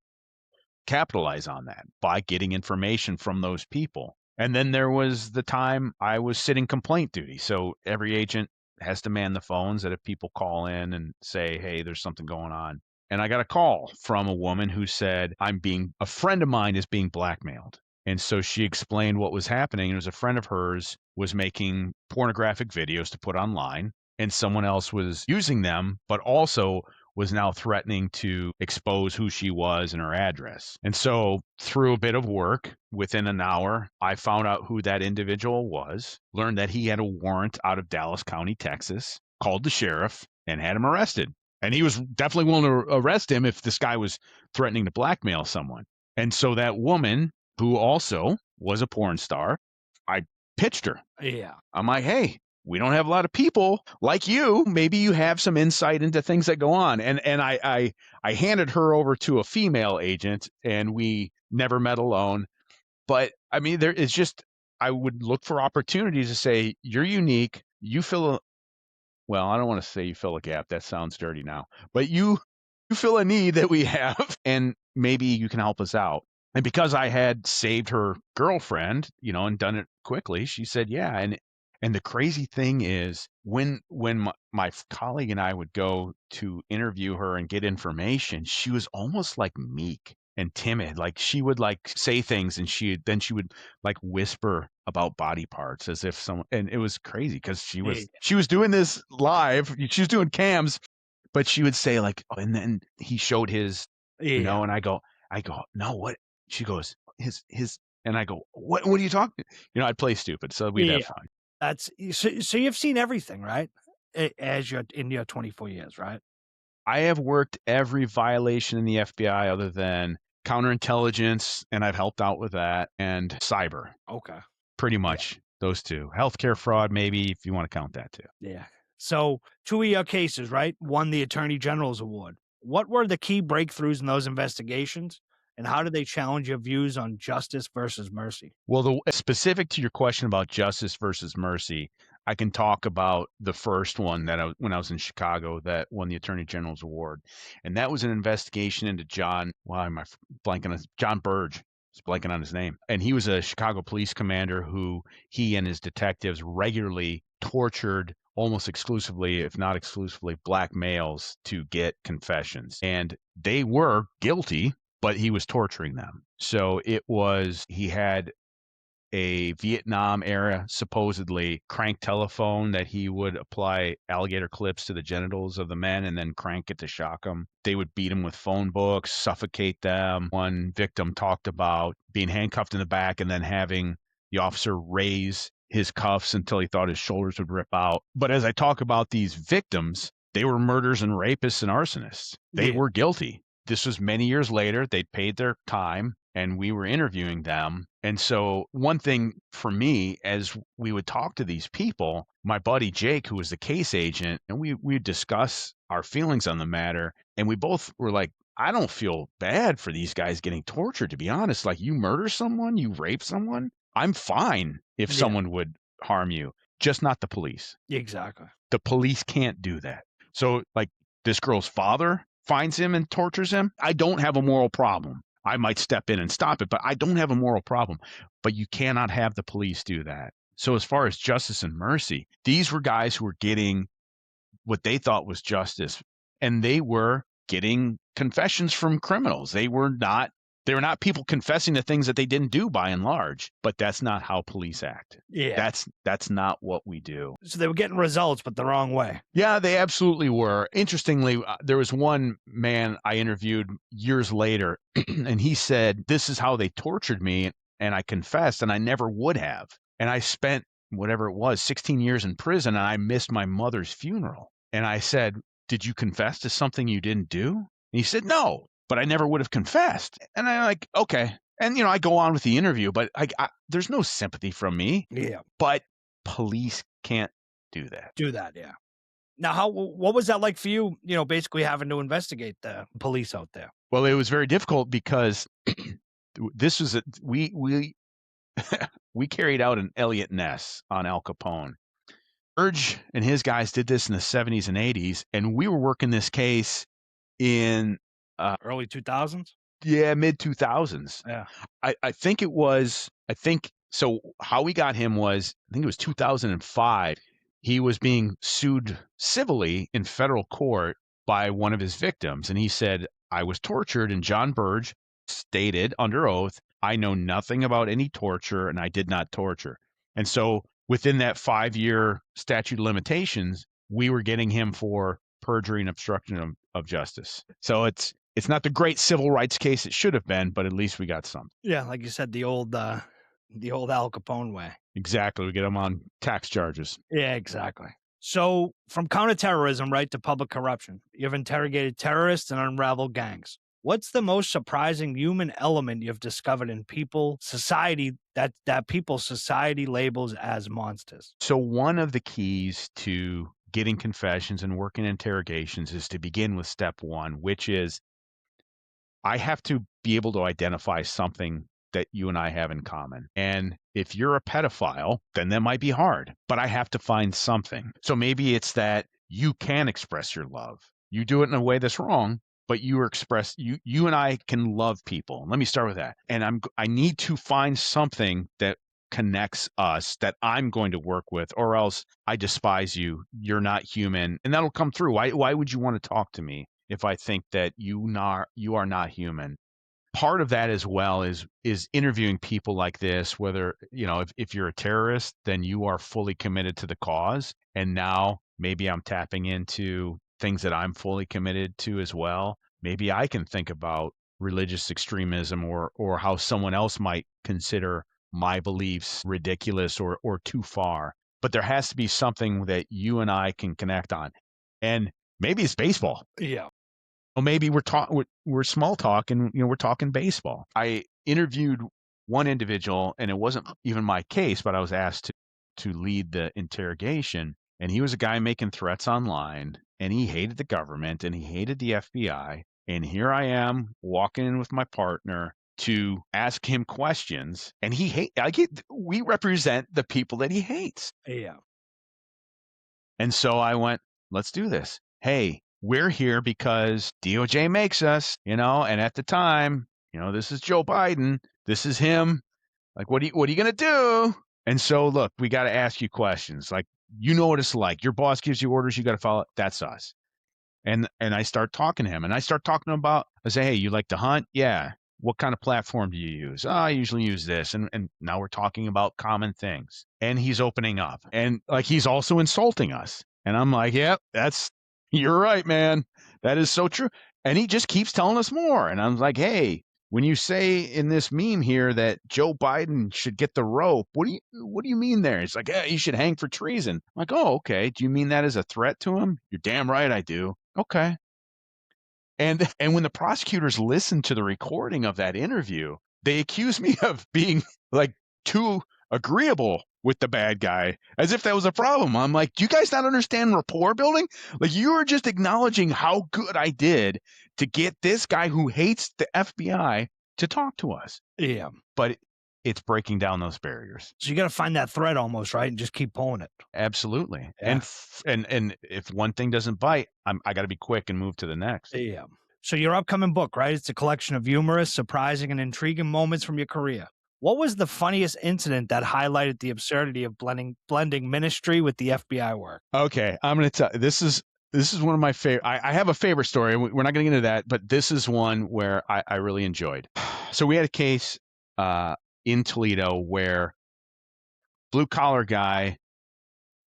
S2: capitalize on that by getting information from those people. And then there was the time I was sitting complaint duty. So every agent has to man the phones that if people call in and say, hey, there's something going on. And I got a call from a woman who said, a friend of mine is being blackmailed. And so she explained what was happening. It was a friend of hers was making pornographic videos to put online, and someone else was using them, but also was now threatening to expose who she was and her address. And so through a bit of work, within an hour, I found out who that individual was, learned that he had a warrant out of Dallas County, Texas, called the sheriff and had him arrested. And he was definitely willing to arrest him if this guy was threatening to blackmail someone. And so that woman, who also was a porn star, I pitched her.
S1: Yeah.
S2: I'm like, hey, we don't have a lot of people like you. Maybe you have some insight into things that go on. And I handed her over to a female agent, and we never met alone. But I mean, I would look for opportunities to say, you're unique. Well, I don't want to say you fill a gap. That sounds dirty now. But you fill a need that we have, and maybe you can help us out. And because I had saved her girlfriend, and done it quickly, she said, yeah. And the crazy thing is when my colleague and I would go to interview her and get information, she was almost like meek and timid. Like she would like say things, and she would like whisper about body parts as if someone, and it was crazy because she was doing this live. She was doing cams, but she would say like, oh, and then he showed his, and I go, no, what? She goes, his, and I go, what are you talking? I'd play stupid. So we'd have fun.
S1: That's so you've seen everything, right? As you're in your 24 years, right?
S2: I have worked every violation in the FBI other than counterintelligence, and I've helped out with that, and cyber.
S1: Okay.
S2: Pretty much those two. Healthcare fraud, maybe, if you want to count that too.
S1: Yeah. So 2 of your cases, right, won the Attorney General's Award. What were the key breakthroughs in those investigations, and how did they challenge your views on justice versus mercy?
S2: Well, specific to your question about justice versus mercy, I can talk about the first one when I was in Chicago that won the Attorney General's Award. And that was an investigation into John Burge. Blanking on his name. And he was a Chicago police commander who he and his detectives regularly tortured almost exclusively, if not exclusively, black males to get confessions. And they were guilty, but he was torturing them. So he had a Vietnam era, supposedly crank telephone that he would apply alligator clips to the genitals of the men and then crank it to shock them. They would beat them with phone books, suffocate them. One victim talked about being handcuffed in the back and then having the officer raise his cuffs until he thought his shoulders would rip out. But as I talk about these victims, they were murderers and rapists and arsonists. They were guilty. This was many years later. They'd paid their time, and we were interviewing them. And so one thing for me, as we would talk to these people, my buddy Jake, who was the case agent, and we'd discuss our feelings on the matter. And we both were like, I don't feel bad for these guys getting tortured, to be honest. Like, you murder someone, you rape someone, I'm fine if someone would harm you, just not the police.
S1: Exactly.
S2: The police can't do that. So like this girl's father finds him and tortures him. I don't have a moral problem. I might step in and stop it, but I don't have a moral problem. But you cannot have the police do that. So as far as justice and mercy, these were guys who were getting what they thought was justice, and they were getting confessions from criminals. They were not They were not people confessing to things that they didn't do by and large, but that's not how police act.
S1: Yeah.
S2: That's not what we do.
S1: So they were getting results, but the wrong way.
S2: Yeah, they absolutely were. Interestingly, there was one man I interviewed years later, and he said, this is how they tortured me, and I confessed, and I never would have. And I spent, whatever it was, 16 years in prison, and I missed my mother's funeral. And I said, did you confess to something you didn't do? And he said, no, but I never would have confessed. And I'm like, okay. And, I go on with the interview, but there's no sympathy from me.
S1: Yeah.
S2: But police can't do that.
S1: Yeah. Now, what was that like for you, basically having to investigate the police out there?
S2: Well, it was very difficult because this was we carried out an Elliot Ness on Al Capone. Burge and his guys did this in the 70s and 80s, and we were working this case in
S1: early 2000s.
S2: Yeah, mid 2000s.
S1: Yeah,
S2: I think it was. So. How we got him was, I think it was 2005. He was being sued civilly in federal court by one of his victims, and he said, I was tortured, and John Burge stated under oath, I know nothing about any torture, and I did not torture. And so within that 5-year statute of limitations, we were getting him for perjury and obstruction of justice. So it's not the great civil rights case it should have been, but at least we got some.
S1: Yeah, like you said, the old Al Capone way.
S2: Exactly. We get him on tax charges.
S1: Yeah, exactly. So from counterterrorism, right, to public corruption, you've interrogated terrorists and unraveled gangs. What's the most surprising human element you've discovered in society that society labels as monsters?
S2: So one of the keys to getting confessions and working interrogations is to begin with step one, which is I have to be able to identify something that you and I have in common. And if you're a pedophile, then that might be hard, but I have to find something. So maybe it's that you can express your love. You do it in a way that's wrong, but you and I can love people. Let me start with that. And I need to find something that connects us that I'm going to work with, or else I despise you. You're not human. And that'll come through. Why would you want to talk to me if I think that you are not human? Part of that as well is interviewing people like this, whether, if you're a terrorist, then you are fully committed to the cause. And now maybe I'm tapping into things that I'm fully committed to as well. Maybe I can think about religious extremism or how someone else might consider my beliefs ridiculous or too far. But there has to be something that you and I can connect on. And maybe it's baseball.
S1: Yeah.
S2: Well, maybe we're small talk and we're talking baseball. I interviewed one individual, and it wasn't even my case, but I was asked to lead the interrogation. And he was a guy making threats online, and he hated the government and he hated the FBI. And here I am walking in with my partner to ask him questions, and we represent the people that he hates.
S1: Yeah.
S2: And so I went, let's do this. Hey, we're here because DOJ makes us, and at the time, this is Joe Biden. This is him. Like, what are you going to do? And so, look, we got to ask you questions. Like, what it's like. Your boss gives you orders. You got to follow it. That's us. And I start talking to him, and I start talking about, I say, hey, you like to hunt? Yeah. What kind of platform do you use? I usually use this. And now we're talking about common things. And he's opening up. And he's also insulting us. And I'm like, yep, you're right, man. That is so true. And he just keeps telling us more. And I'm like, hey, when you say in this meme here that Joe Biden should get the rope, what do you mean there? It's like, he should hang for treason. I'm like, oh, okay. Do you mean that as a threat to him? You're damn right I do. Okay. And when the prosecutors listened to the recording of that interview, they accused me of being too agreeable with the bad guy, as if that was a problem. I'm like, do you guys not understand rapport building? You are just acknowledging how good I did to get this guy who hates the FBI to talk to us.
S1: Yeah.
S2: But it's breaking down those barriers.
S1: So you got to find that thread almost, right? And just keep pulling it.
S2: Absolutely.
S1: Yeah.
S2: And if one thing doesn't bite, I got to be quick and move to the next.
S1: Yeah. So your upcoming book, right? It's a collection of humorous, surprising, and intriguing moments from your career. What was the funniest incident that highlighted the absurdity of blending ministry with the FBI work?
S2: Okay, I'm going to tell. This is one of my favorite. I have a favorite story. We're not going to get into that, but this is one where I really enjoyed. So we had a case in Toledo where blue collar guy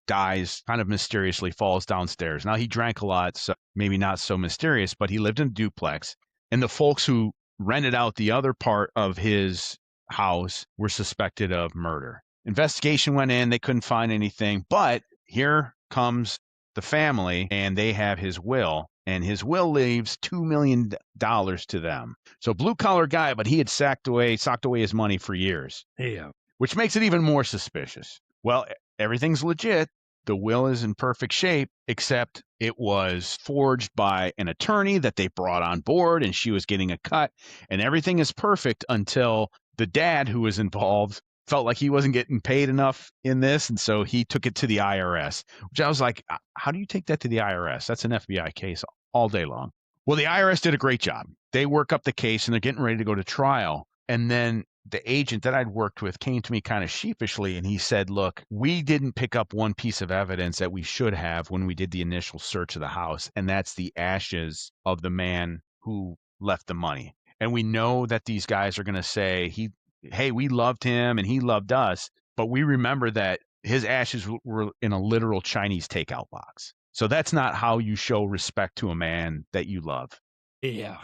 S2: dies kind of mysteriously, falls downstairs. Now he drank a lot, so maybe not so mysterious, but he lived in a duplex. And the folks who rented out the other part of his house were suspected of murder. Investigation went in, they couldn't find anything, but here comes the family and they have his will. And his will leaves $2 million to them. So blue collar guy, but he had socked away his money for years.
S1: Yeah.
S2: Which makes it even more suspicious. Well, everything's legit. The will is in perfect shape, except it was forged by an attorney that they brought on board, and she was getting a cut. And everything is perfect until the dad who was involved felt like he wasn't getting paid enough in this. And so he took it to the IRS, which I was like, how do you take that to the IRS? That's an FBI case all day long. Well, the IRS did a great job. They work up the case and they're getting ready to go to trial. And then the agent that I'd worked with came to me kind of sheepishly and he said, look, we didn't pick up one piece of evidence that we should have when we did the initial search of the house, and that's the ashes of the man who left the money. And we know that these guys are going to say, hey, we loved him and he loved us, but we remember that his ashes were in a literal Chinese takeout box. So that's not how you show respect to a man that you love.
S1: Yeah.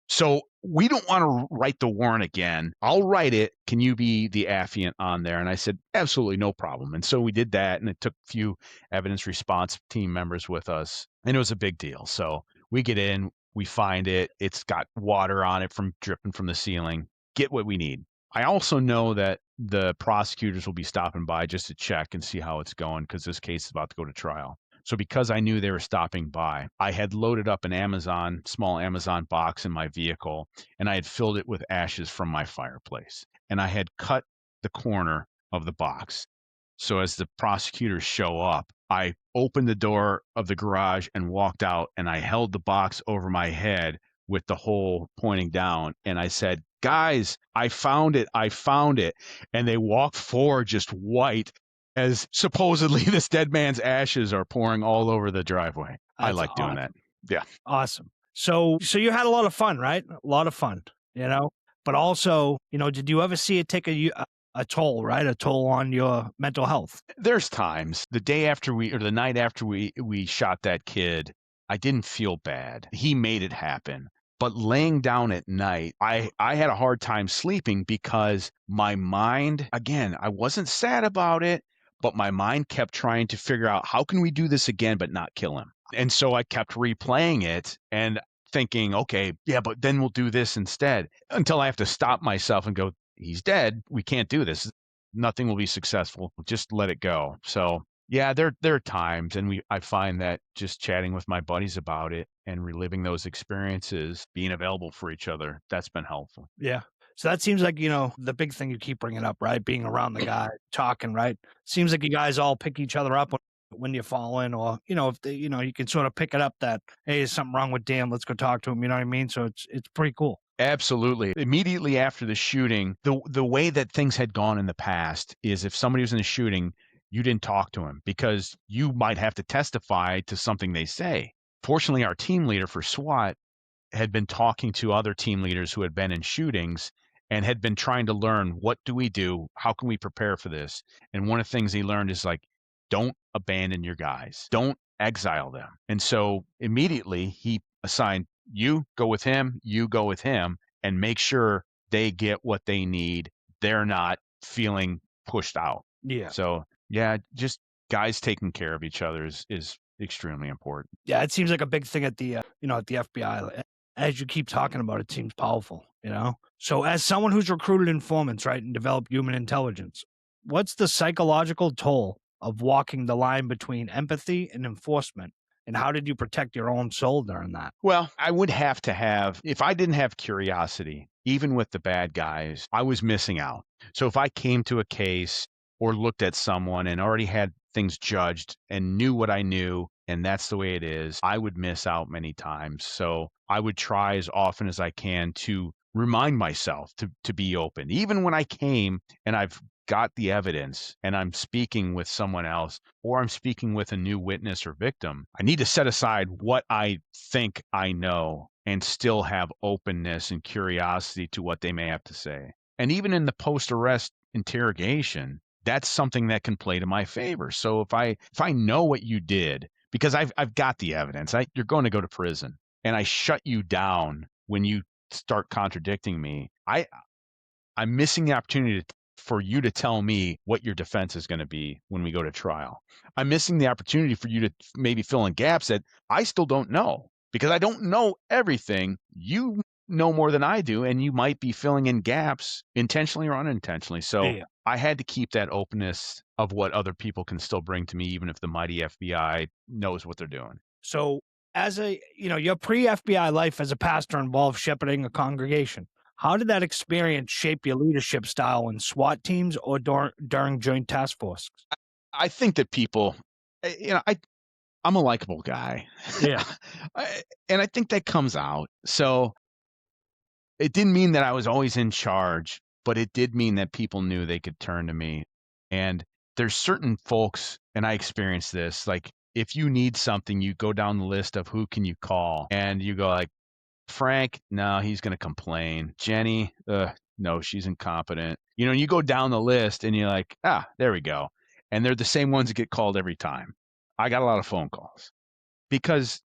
S2: So we don't want to write the warrant again. I'll write it. Can you be the affiant on there? And I said, absolutely, no problem. And so we did that, and it took a few evidence response team members with us, and it was a big deal. So we get in, we find it. It's got water on it from dripping from the ceiling. Get what we need. I also know that the prosecutors will be stopping by just to check and see how it's going because this case is about to go to trial. So because I knew they were stopping by, I had loaded up an small Amazon box in my vehicle, and I had filled it with ashes from my fireplace. And I had cut the corner of the box. So as the prosecutors show up, I opened the door of the garage and walked out, and I held the box over my head with the hole pointing down. And I said, guys, I found it. I found it. And they walked forward just white as supposedly this dead man's ashes are pouring all over the driveway. I like doing that. Yeah.
S1: Awesome. So you had a lot of fun, right? A lot of fun, but also, did you ever see it take a toll, right? A toll on your mental health?
S2: There's times the night after we shot that kid, I didn't feel bad. He made it happen. But laying down at night, I had a hard time sleeping because my mind, again, I wasn't sad about it, but my mind kept trying to figure out how can we do this again but not kill him. And so I kept replaying it and thinking, okay, yeah, but then we'll do this instead, until I have to stop myself and go, he's dead. We can't do this. Nothing will be successful. Just let it go. So yeah, there are times, and I find that just chatting with my buddies about it and reliving those experiences, being available for each other, that's been helpful.
S1: Yeah. So that seems like, the big thing you keep bringing up, right? Being around the guy, talking, right? Seems like you guys all pick each other up when you fall in, or, if they, you can sort of pick it up that, hey, there's something wrong with Dan, let's go talk to him. You know what I mean? So it's pretty cool.
S2: Absolutely. Immediately after the shooting, the way that things had gone in the past is if somebody was in a shooting, you didn't talk to him because you might have to testify to something they say. Fortunately, our team leader for SWAT had been talking to other team leaders who had been in shootings and had been trying to learn, what do we do? How can we prepare for this? And one of the things he learned is like, don't abandon your guys. Don't exile them. And so immediately he assigned, you go with him, you go with him, and make sure they get what they need. They're not feeling pushed out.
S1: Yeah.
S2: So yeah, just guys taking care of each other is extremely important.
S1: Yeah, it seems like a big thing at the at the FBI. As you keep talking about, it seems powerful. So as someone who's recruited informants, right, and developed human intelligence, what's the psychological toll of walking the line between empathy and enforcement? And how did you protect your own soul during that?
S2: Well, I would have to have, if I didn't have curiosity, even with the bad guys, I was missing out. So if I came to a case or looked at someone and already had things judged and knew what I knew, and that's the way it is, I would miss out many times. So I would try as often as I can to remind myself to be open. Even when I came and I've got the evidence and I'm speaking with someone else, or I'm speaking with a new witness or victim, I need to set aside what I think I know and still have openness and curiosity to what they may have to say. And even in the post-arrest interrogation, that's something that can play to my favor. So if I know what you did, because I've got the evidence, you're going to go to prison, and I shut you down when you start contradicting me, I'm missing the opportunity for you to tell me what your defense is going to be when we go to trial. I'm missing the opportunity for you to maybe fill in gaps that I still don't know, because I don't know everything. You know more than I do, and you might be filling in gaps intentionally or unintentionally. So
S1: Yeah.
S2: I had to keep that openness of what other people can still bring to me, even if the mighty FBI knows what they're doing.
S1: So as your pre-FBI life as a pastor involved shepherding a congregation. How did that experience shape your leadership style in SWAT teams or during joint task forces?
S2: I think that people, I'm a likable guy.
S1: Yeah.
S2: And I think that comes out. So it didn't mean that I was always in charge, but it did mean that people knew they could turn to me. And there's certain folks, and I experienced this, like if you need something, you go down the list of who can you call, and you go like, Frank, no, he's going to complain. Jenny, no, she's incompetent. You go down the list and you're like, there we go. And they're the same ones that get called every time. I got a lot of phone calls because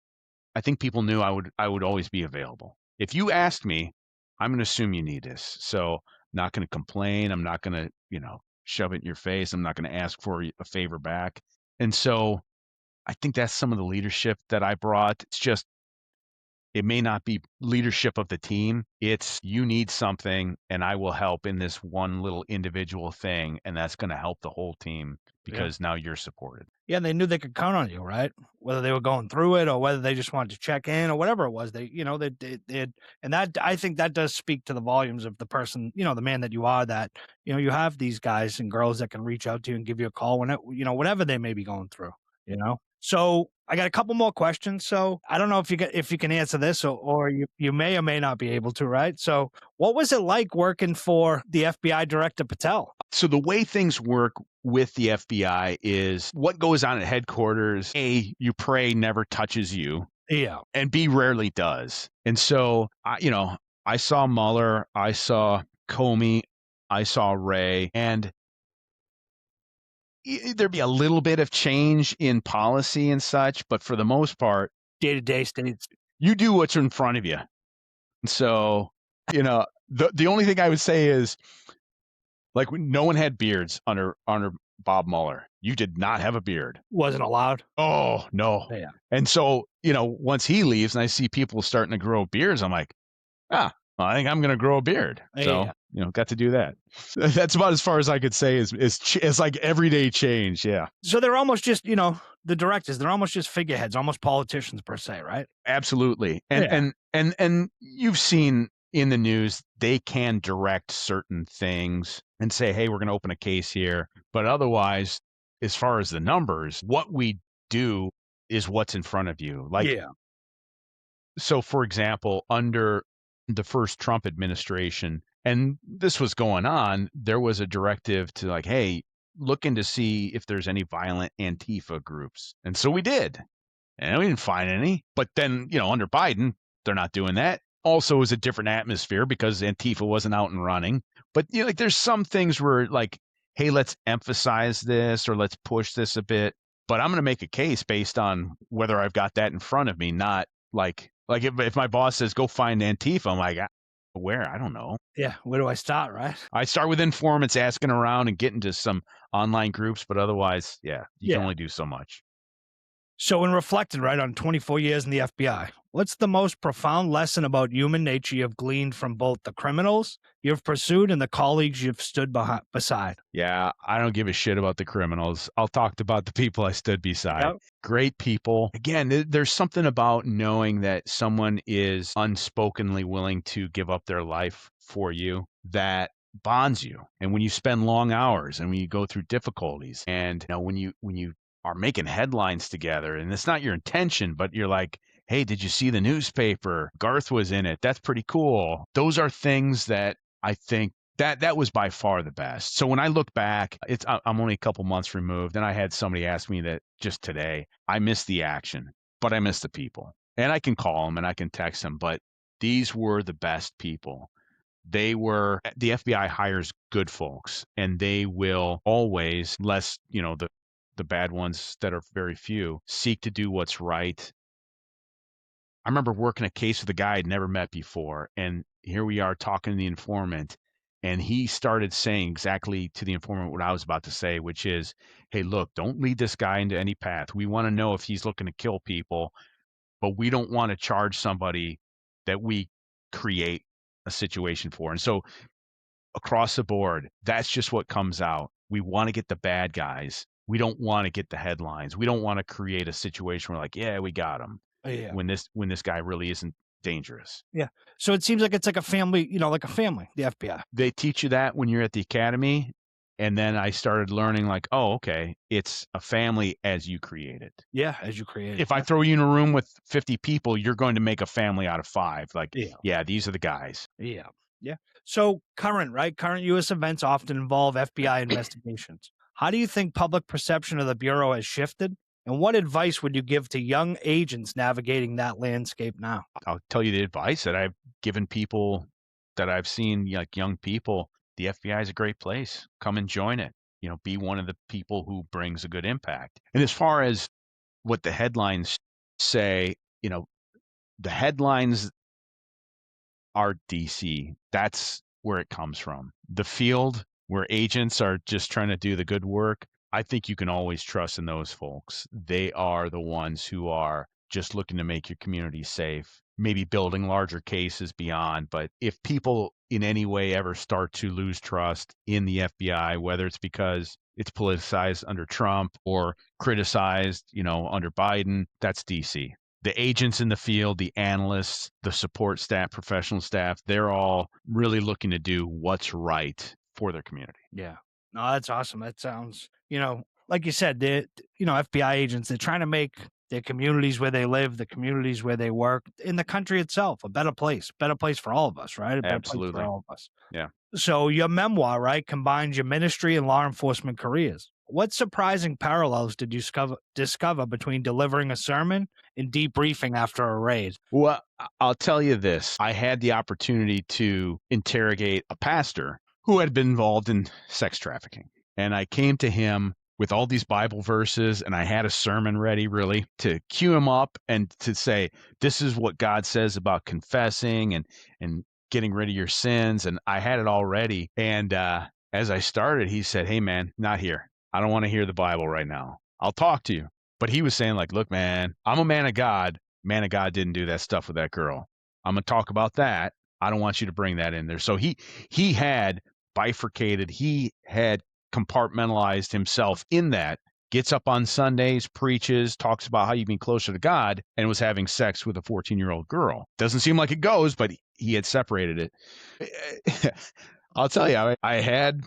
S2: I think people knew I would always be available. If you asked me, I'm going to assume you need this. So not going to complain. I'm not going to, shove it in your face. I'm not going to ask for a favor back. And so I think that's some of the leadership that I brought. It's just, it may not be leadership of the team. It's you need something and I will help in this one little individual thing. And that's going to help the whole team because now you're supported.
S1: Yeah, and they knew they could count on you, right? Whether they were going through it or whether they just wanted to check in or whatever it was, they and that, I think that does speak to the volumes of the person, the man that you are, that, you have these guys and girls that can reach out to you and give you a call when whatever they may be going through, So I got a couple more questions. So I don't know if you can answer this or you may or may not be able to, right? So what was it like working for the FBI Director Patel?
S2: So the way things work with the FBI is what goes on at headquarters, A, you pray never touches you.
S1: Yeah.
S2: And B, rarely does. And so, I saw Mueller, I saw Comey, I saw Wray, and there'd be a little bit of change in policy and such, but for the most part,
S1: day-to-day states,
S2: you do what's in front of you. And so, the only thing I would say is, like, no one had beards under Bob Mueller. You did not have a beard.
S1: Wasn't allowed.
S2: Oh, no.
S1: Yeah.
S2: And so, once he leaves and I see people starting to grow beards, I'm like, well, I think I'm going to grow a beard. So, got to do that. That's about as far as I could say is like everyday change. Yeah.
S1: So they're almost just, the directors, they're almost just figureheads, almost politicians per se, right?
S2: Absolutely. And you've seen in the news, they can direct certain things and say, hey, we're going to open a case here. But otherwise, as far as the numbers, what we do is what's in front of you. So for example, under the first Trump administration, and this was going on, there was a directive to like, hey, looking to see if there's any violent Antifa groups. And so we did. And we didn't find any. But then, under Biden, they're not doing that. Also, it was a different atmosphere because Antifa wasn't out and running. But there's some things where like, hey, let's emphasize this or let's push this a bit. But I'm going to make a case based on whether I've got that in front of me, not like if my boss says go find Antifa, I'm like, where? I don't know.
S1: Yeah, where do I start, right?
S2: I start with informants, asking around and getting to some online groups, but otherwise, you can only do so much.
S1: So in reflecting, right, on 24 years in the FBI, what's the most profound lesson about human nature you've gleaned from both the criminals you've pursued and the colleagues you've stood beside?
S2: Yeah, I don't give a shit about the criminals. I'll talk about the people I stood beside. Yep. Great people. Again, there's something about knowing that someone is unspokenly willing to give up their life for you that bonds you. And when you spend long hours and when you go through difficulties and when you are making headlines together and it's not your intention, but you're like, hey, did you see the newspaper? Garth was in it. That's pretty cool. Those are things that I think That was by far the best. So when I look back, I'm only a couple months removed, and I had somebody ask me that just today. I miss the action, but I miss the people. And I can call them and I can text them, but these were the best people. The FBI hires good folks, and they will always, less, the bad ones that are very few, seek to do what's right. I remember working a case with a guy I'd never met before, and here we are talking to the informant, and he started saying exactly to the informant what I was about to say, which is, hey, look, don't lead this guy into any path. We want to know if he's looking to kill people, but we don't want to charge somebody that we create a situation for. And so across the board, that's just what comes out. We want to get the bad guys. We don't want to get the headlines. We don't want to create a situation where like, yeah, we got him,
S1: Yeah.
S2: when this guy really isn't dangerous.
S1: Yeah. So it seems like it's like a family, like a family, the FBI.
S2: They teach you that when you're at the academy. And then I started learning like, oh, okay, it's a family as you create it.
S1: Yeah, as you create it.
S2: If I throw you in a room with 50 people, you're going to make a family out of 5. Like,
S1: Yeah.
S2: yeah, these are the guys.
S1: Yeah. Yeah. So current U.S. events often involve FBI investigations. How do you think public perception of the Bureau has shifted? And what advice would you give to young agents navigating that landscape now?
S2: I'll tell you the advice that I've given people that I've seen, like young people. The FBI is a great place. Come and join it. Be one of the people who brings a good impact. And as far as what the headlines say, the headlines are DC. That's where it comes from. The field where agents are just trying to do the good work, I think you can always trust in those folks. They are the ones who are just looking to make your community safe, maybe building larger cases beyond. But if people in any way ever start to lose trust in the FBI, whether it's because it's politicized under Trump or criticized, under Biden, that's DC. The agents in the field, the analysts, the support staff, professional staff, they're all really looking to do what's right for their community.
S1: Yeah. No, that's awesome. That sounds, like you said, FBI agents, they're trying to make their communities where they live, the communities where they work, in the country itself, a better place for all of us, right? A better place
S2: Absolutely.
S1: for all of us.
S2: Yeah.
S1: So your memoir, right, combines your ministry and law enforcement careers. What surprising parallels did you discover between delivering a sermon and debriefing after a raid?
S2: Well, I'll tell you this. I had the opportunity to interrogate a pastor who had been involved in sex trafficking. And I came to him with all these Bible verses, and I had a sermon ready really to cue him up and to say, this is what God says about confessing and getting rid of your sins. And I had it all ready. And as I started, he said, hey, man, not here. I don't want to hear the Bible right now. I'll talk to you. But he was saying like, look, man, I'm a man of God. Man of God didn't do that stuff with that girl. I'm going to talk about that. I don't want you to bring that in there. So he had bifurcated. He had compartmentalized himself in that, gets up on Sundays, preaches, talks about how you've been closer to God, and was having sex with a 14-year-old girl. Doesn't seem like it goes, but he had separated it. I'll tell you, I had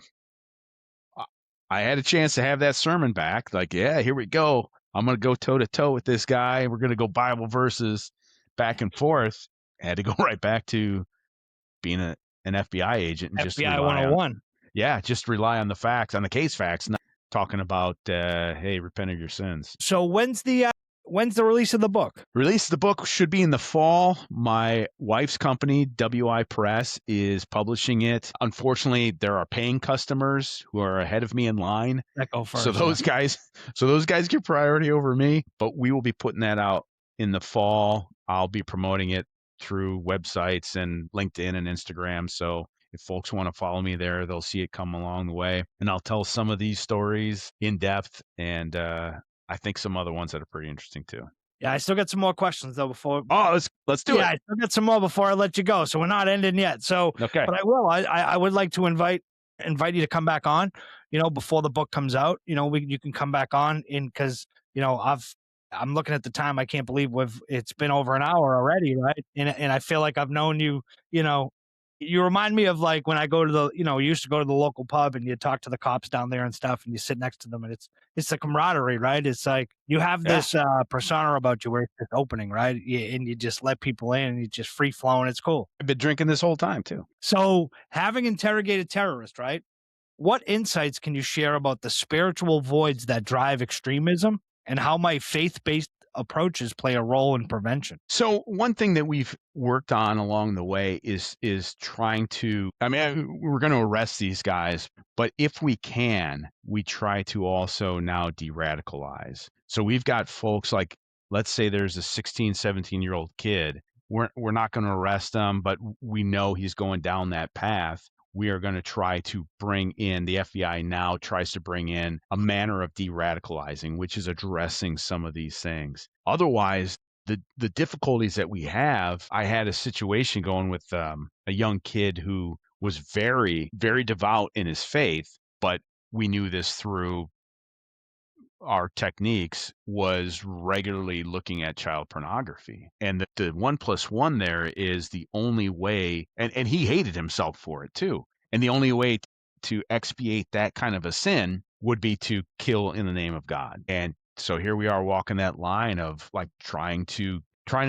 S2: a chance to have that sermon back. Like, yeah, here we go. I'm going to go toe to toe with this guy. We're going to go Bible verses back and forth. I had to go right back to being an FBI agent and just
S1: FBI 101.
S2: Just rely on the facts, on the case facts, not talking about, hey, repent of your sins.
S1: So when's the release of the book?
S2: Release of the book should be in the fall. My wife's company, WI Press, is publishing it. Unfortunately, there are paying customers who are ahead of me in line.
S1: That go first.
S2: So those guys get priority over me, but we will be putting that out in the fall. I'll be promoting it through websites and LinkedIn and Instagram. So if folks want to follow me there, they'll see it come along the way. And I'll tell some of these stories in depth, and I think some other ones that are pretty interesting too.
S1: Yeah, I still got some more questions though before.
S2: Oh, let's do it.
S1: Yeah, I still got some more before I let you go. So we're not ending yet. So,
S2: okay. But
S1: I will. I would like to invite you to come back on. Before the book comes out. You can come back on because I'm looking at the time. I can't believe it's been over an hour already, right? And I feel like I've known you, You remind me of like when I go to the, we used to go to the local pub and you talk to the cops down there and stuff, and you sit next to them, and it's the camaraderie, right? It's like you have
S2: Yeah.
S1: this persona about you where it's just opening, right? And you just let people in, and you just free flowing. It's cool.
S2: I've been drinking this whole time too.
S1: So, having interrogated terrorists, right? What insights can you share about the spiritual voids that drive extremism, and how might faith-based approaches play a role in prevention?
S2: So one thing that we've worked on along the way is trying to, we're going to arrest these guys, but if we can, we try to also now de-radicalize. So we've got folks like, let's say there's a 16, 17-year-old kid. We're not going to arrest them, but we know he's going down that path. We are going to try to bring in, the FBI now tries to bring in a manner of de-radicalizing, which is addressing some of these things. Otherwise, the difficulties that we have, I had a situation going with a young kid who was very, very devout in his faith, but we knew this through our techniques, was regularly looking at child pornography. And the 1+1 there is the only way, and he hated himself for it too. And the only way to expiate that kind of a sin would be to kill in the name of God. And so here we are walking that line of like trying to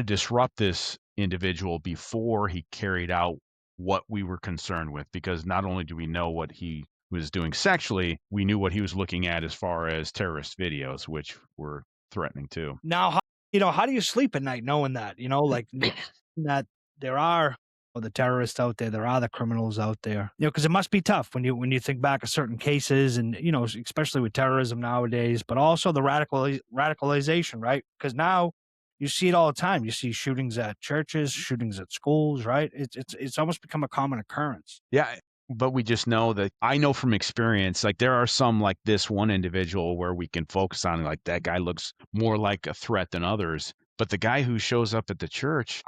S2: disrupt this individual before he carried out what we were concerned with, because not only do we know what he was doing sexually, we knew what he was looking at as far as terrorist videos, which were threatening too.
S1: Now, how do you sleep at night knowing that, like that there are the terrorists out there, there are the criminals out there, because it must be tough when you think back of certain cases and, especially with terrorism nowadays, but also the radicalization, right? Because now you see it all the time. You see shootings at churches, shootings at schools, right? It's almost become a common occurrence.
S2: Yeah. But we just know that, I know from experience, like there are some like this one individual where we can focus on, like that guy looks more like a threat than others. But the guy who shows up at the church,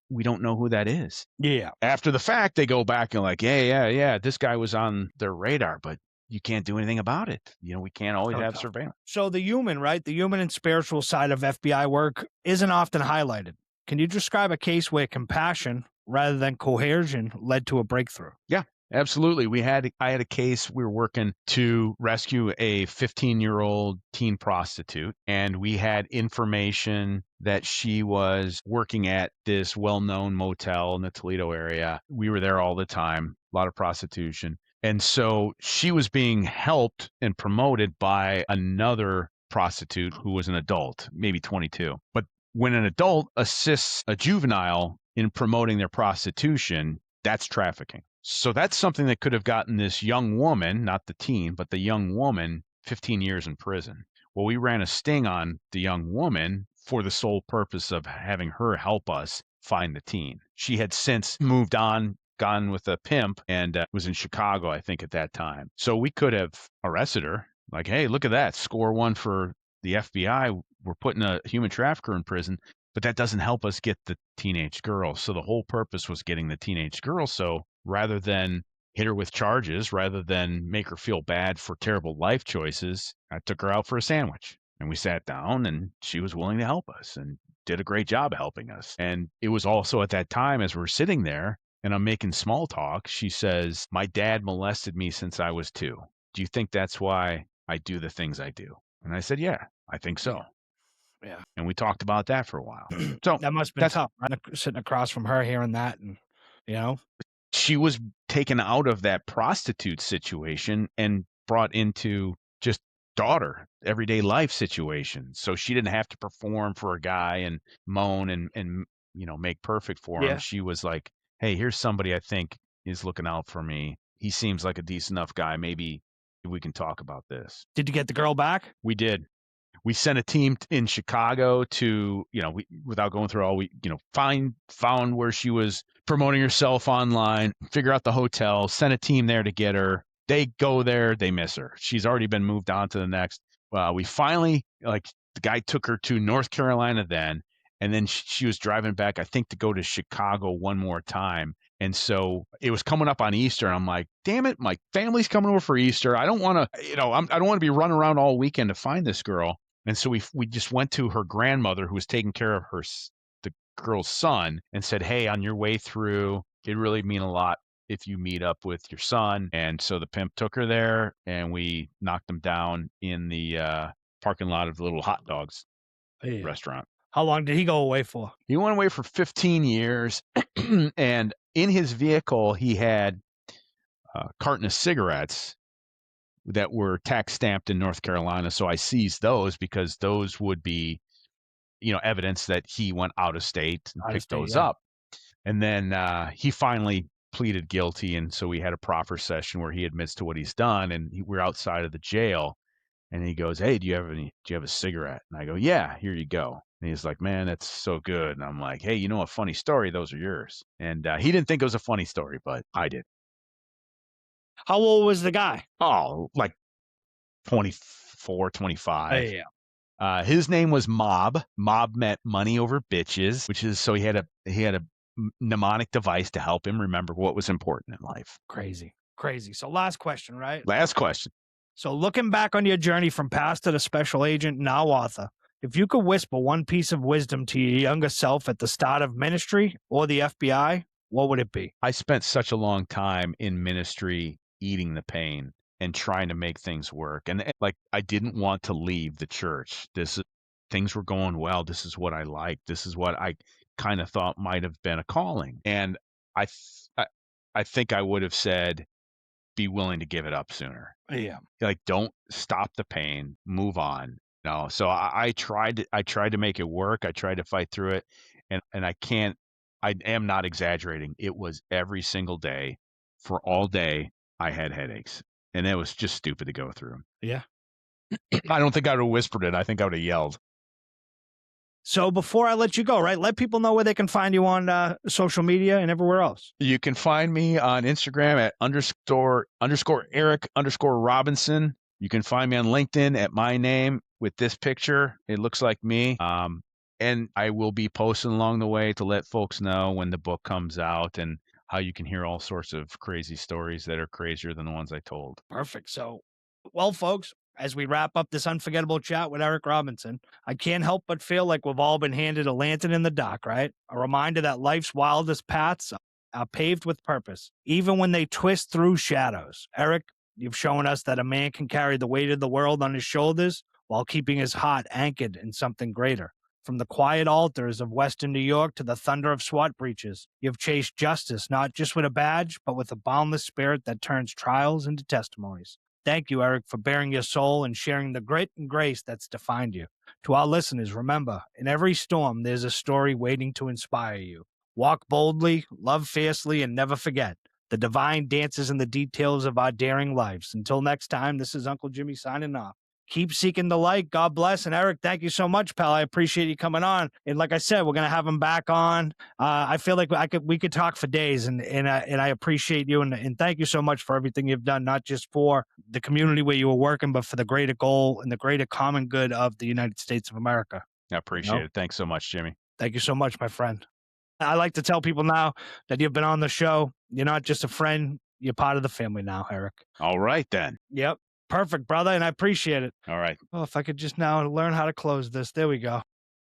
S2: we don't know who that is.
S1: Yeah.
S2: After the fact, they go back and like, yeah, this guy was on their radar, but you can't do anything about it. We can't always have surveillance.
S1: So the human, right? The human and spiritual side of FBI work isn't often highlighted. Can you describe a case where compassion rather than coercion led to a breakthrough?
S2: Yeah. Absolutely. I had a case. We were working to rescue a 15-year-old teen prostitute, and we had information that she was working at this well-known motel in the Toledo area. We were there all the time, a lot of prostitution. And so she was being helped and promoted by another prostitute who was an adult, maybe 22. But when an adult assists a juvenile in promoting their prostitution, that's trafficking. So that's something that could have gotten this young woman, not the teen, but the young woman, 15 years in prison. Well, we ran a sting on the young woman for the sole purpose of having her help us find the teen. She had since moved on, gone with a pimp, and was in Chicago, I think, at that time. So we could have arrested her. Like, hey, look at that. Score one for the FBI. We're putting a human trafficker in prison. But that doesn't help us get the teenage girl. So the whole purpose was getting the teenage girl. So rather than hit her with charges, rather than make her feel bad for terrible life choices, I took her out for a sandwich. And we sat down, and she was willing to help us and did a great job helping us. And it was also at that time, as we're sitting there and I'm making small talk, she says, my dad molested me since I was 2. Do you think that's why I do the things I do? And I said, yeah, I think so.
S1: Yeah.
S2: And we talked about that for a while. So
S1: that must have been tough, right? Sitting across from her, hearing that, and
S2: she was taken out of that prostitute situation and brought into just daughter, everyday life situation. So she didn't have to perform for a guy and moan and make perfect for him.
S1: Yeah.
S2: She was like, hey, here's somebody I think is looking out for me. He seems like a decent enough guy. Maybe we can talk about this.
S1: Did you get the girl back?
S2: We did. We sent a team in Chicago to, without going through all, we, found where she was promoting herself online, figure out the hotel, sent a team there to get her. They go there, they miss her. She's already been moved on to the next. We finally, the guy took her to North Carolina then, and then she was driving back, I think, to go to Chicago one more time. And so it was coming up on Easter, and I'm like, damn it, my family's coming over for Easter. I don't want to, I don't want to be running around all weekend to find this girl. And so we just went to her grandmother, who was taking care of the girl's son, and said, hey, on your way through, it'd really mean a lot if you meet up with your son. And so the pimp took her there, and we knocked him down in the parking lot of the little hot dogs
S1: Yeah.
S2: restaurant.
S1: How long did he go away for?
S2: He went away for 15 years, and in his vehicle, he had a carton of cigarettes that were tax stamped in North Carolina. So I seized those because those would be, evidence that he went out of state and picked those up. And then he finally pleaded guilty, and so we had a proper session where he admits to what he's done, and we're outside of the jail, and he goes, "Hey, do you have a cigarette?" And I go, "Yeah, here you go." And he's like, "Man, that's so good." And I'm like, "Hey, a funny story? Those are yours." And he didn't think it was a funny story, but I did.
S1: How old was the guy?
S2: Oh, like 24, 25.
S1: Yeah.
S2: His name was Mob. Mob meant money over bitches, which is so he had a mnemonic device to help him remember what was important in life.
S1: Crazy. So last question, right?
S2: Last question.
S1: So looking back on your journey from pastor to special agent, now author, if you could whisper one piece of wisdom to your younger self at the start of ministry or the FBI, what would it be?
S2: I spent such a long time in ministry eating the pain and trying to make things work. And like, I didn't want to leave the church. Things were going well. This is what I liked. This is what I kind of thought might have been a calling. And I, I think I would have said, be willing to give it up sooner.
S1: Yeah.
S2: Like, don't stop the pain, move on. No. So I tried to make it work. I tried to fight through it, and I am not exaggerating. It was every single day for all day. I had headaches, and it was just stupid to go through.
S1: Yeah.
S2: I don't think I would have whispered it. I think I would have yelled.
S1: So before I let you go, right, let people know where they can find you on social media and everywhere else.
S2: You can find me on Instagram at _Eric_Robinson. You can find me on LinkedIn at my name with this picture. It looks like me. And I will be posting along the way to let folks know when the book comes out and how you can hear all sorts of crazy stories that are crazier than the ones I told.
S1: Perfect. So, well, folks, as we wrap up this unforgettable chat with Eric Robinson, I can't help but feel like we've all been handed a lantern in the dark, right? A reminder that life's wildest paths are paved with purpose, even when they twist through shadows. Eric, you've shown us that a man can carry the weight of the world on his shoulders while keeping his heart anchored in something greater. From the quiet altars of Western New York to the thunder of SWAT breaches, you've chased justice not just with a badge, but with a boundless spirit that turns trials into testimonies. Thank you, Eric, for bearing your soul and sharing the grit and grace that's defined you. To our listeners, remember, in every storm, there's a story waiting to inspire you. Walk boldly, love fiercely, and never forget, the divine dances in the details of our daring lives. Until next time, this is Uncle Jimmy signing off. Keep seeking the light. God bless. And Eric, thank you so much, pal. I appreciate you coming on. And like I said, we're gonna have him back on. I feel like we could talk for days, and I appreciate you and thank you so much for everything you've done, not just for the community where you were working, but for the greater goal and the greater common good of the United States of America.
S2: I appreciate it. Thanks so much, Jimmy.
S1: Thank you so much, my friend. I like to tell people now that you've been on the show. You're not just a friend. You're part of the family now, Eric.
S2: All right, then.
S1: Yep. Perfect, brother, and I appreciate it.
S2: All right.
S1: Well, if I could just now learn how to close this. There we go.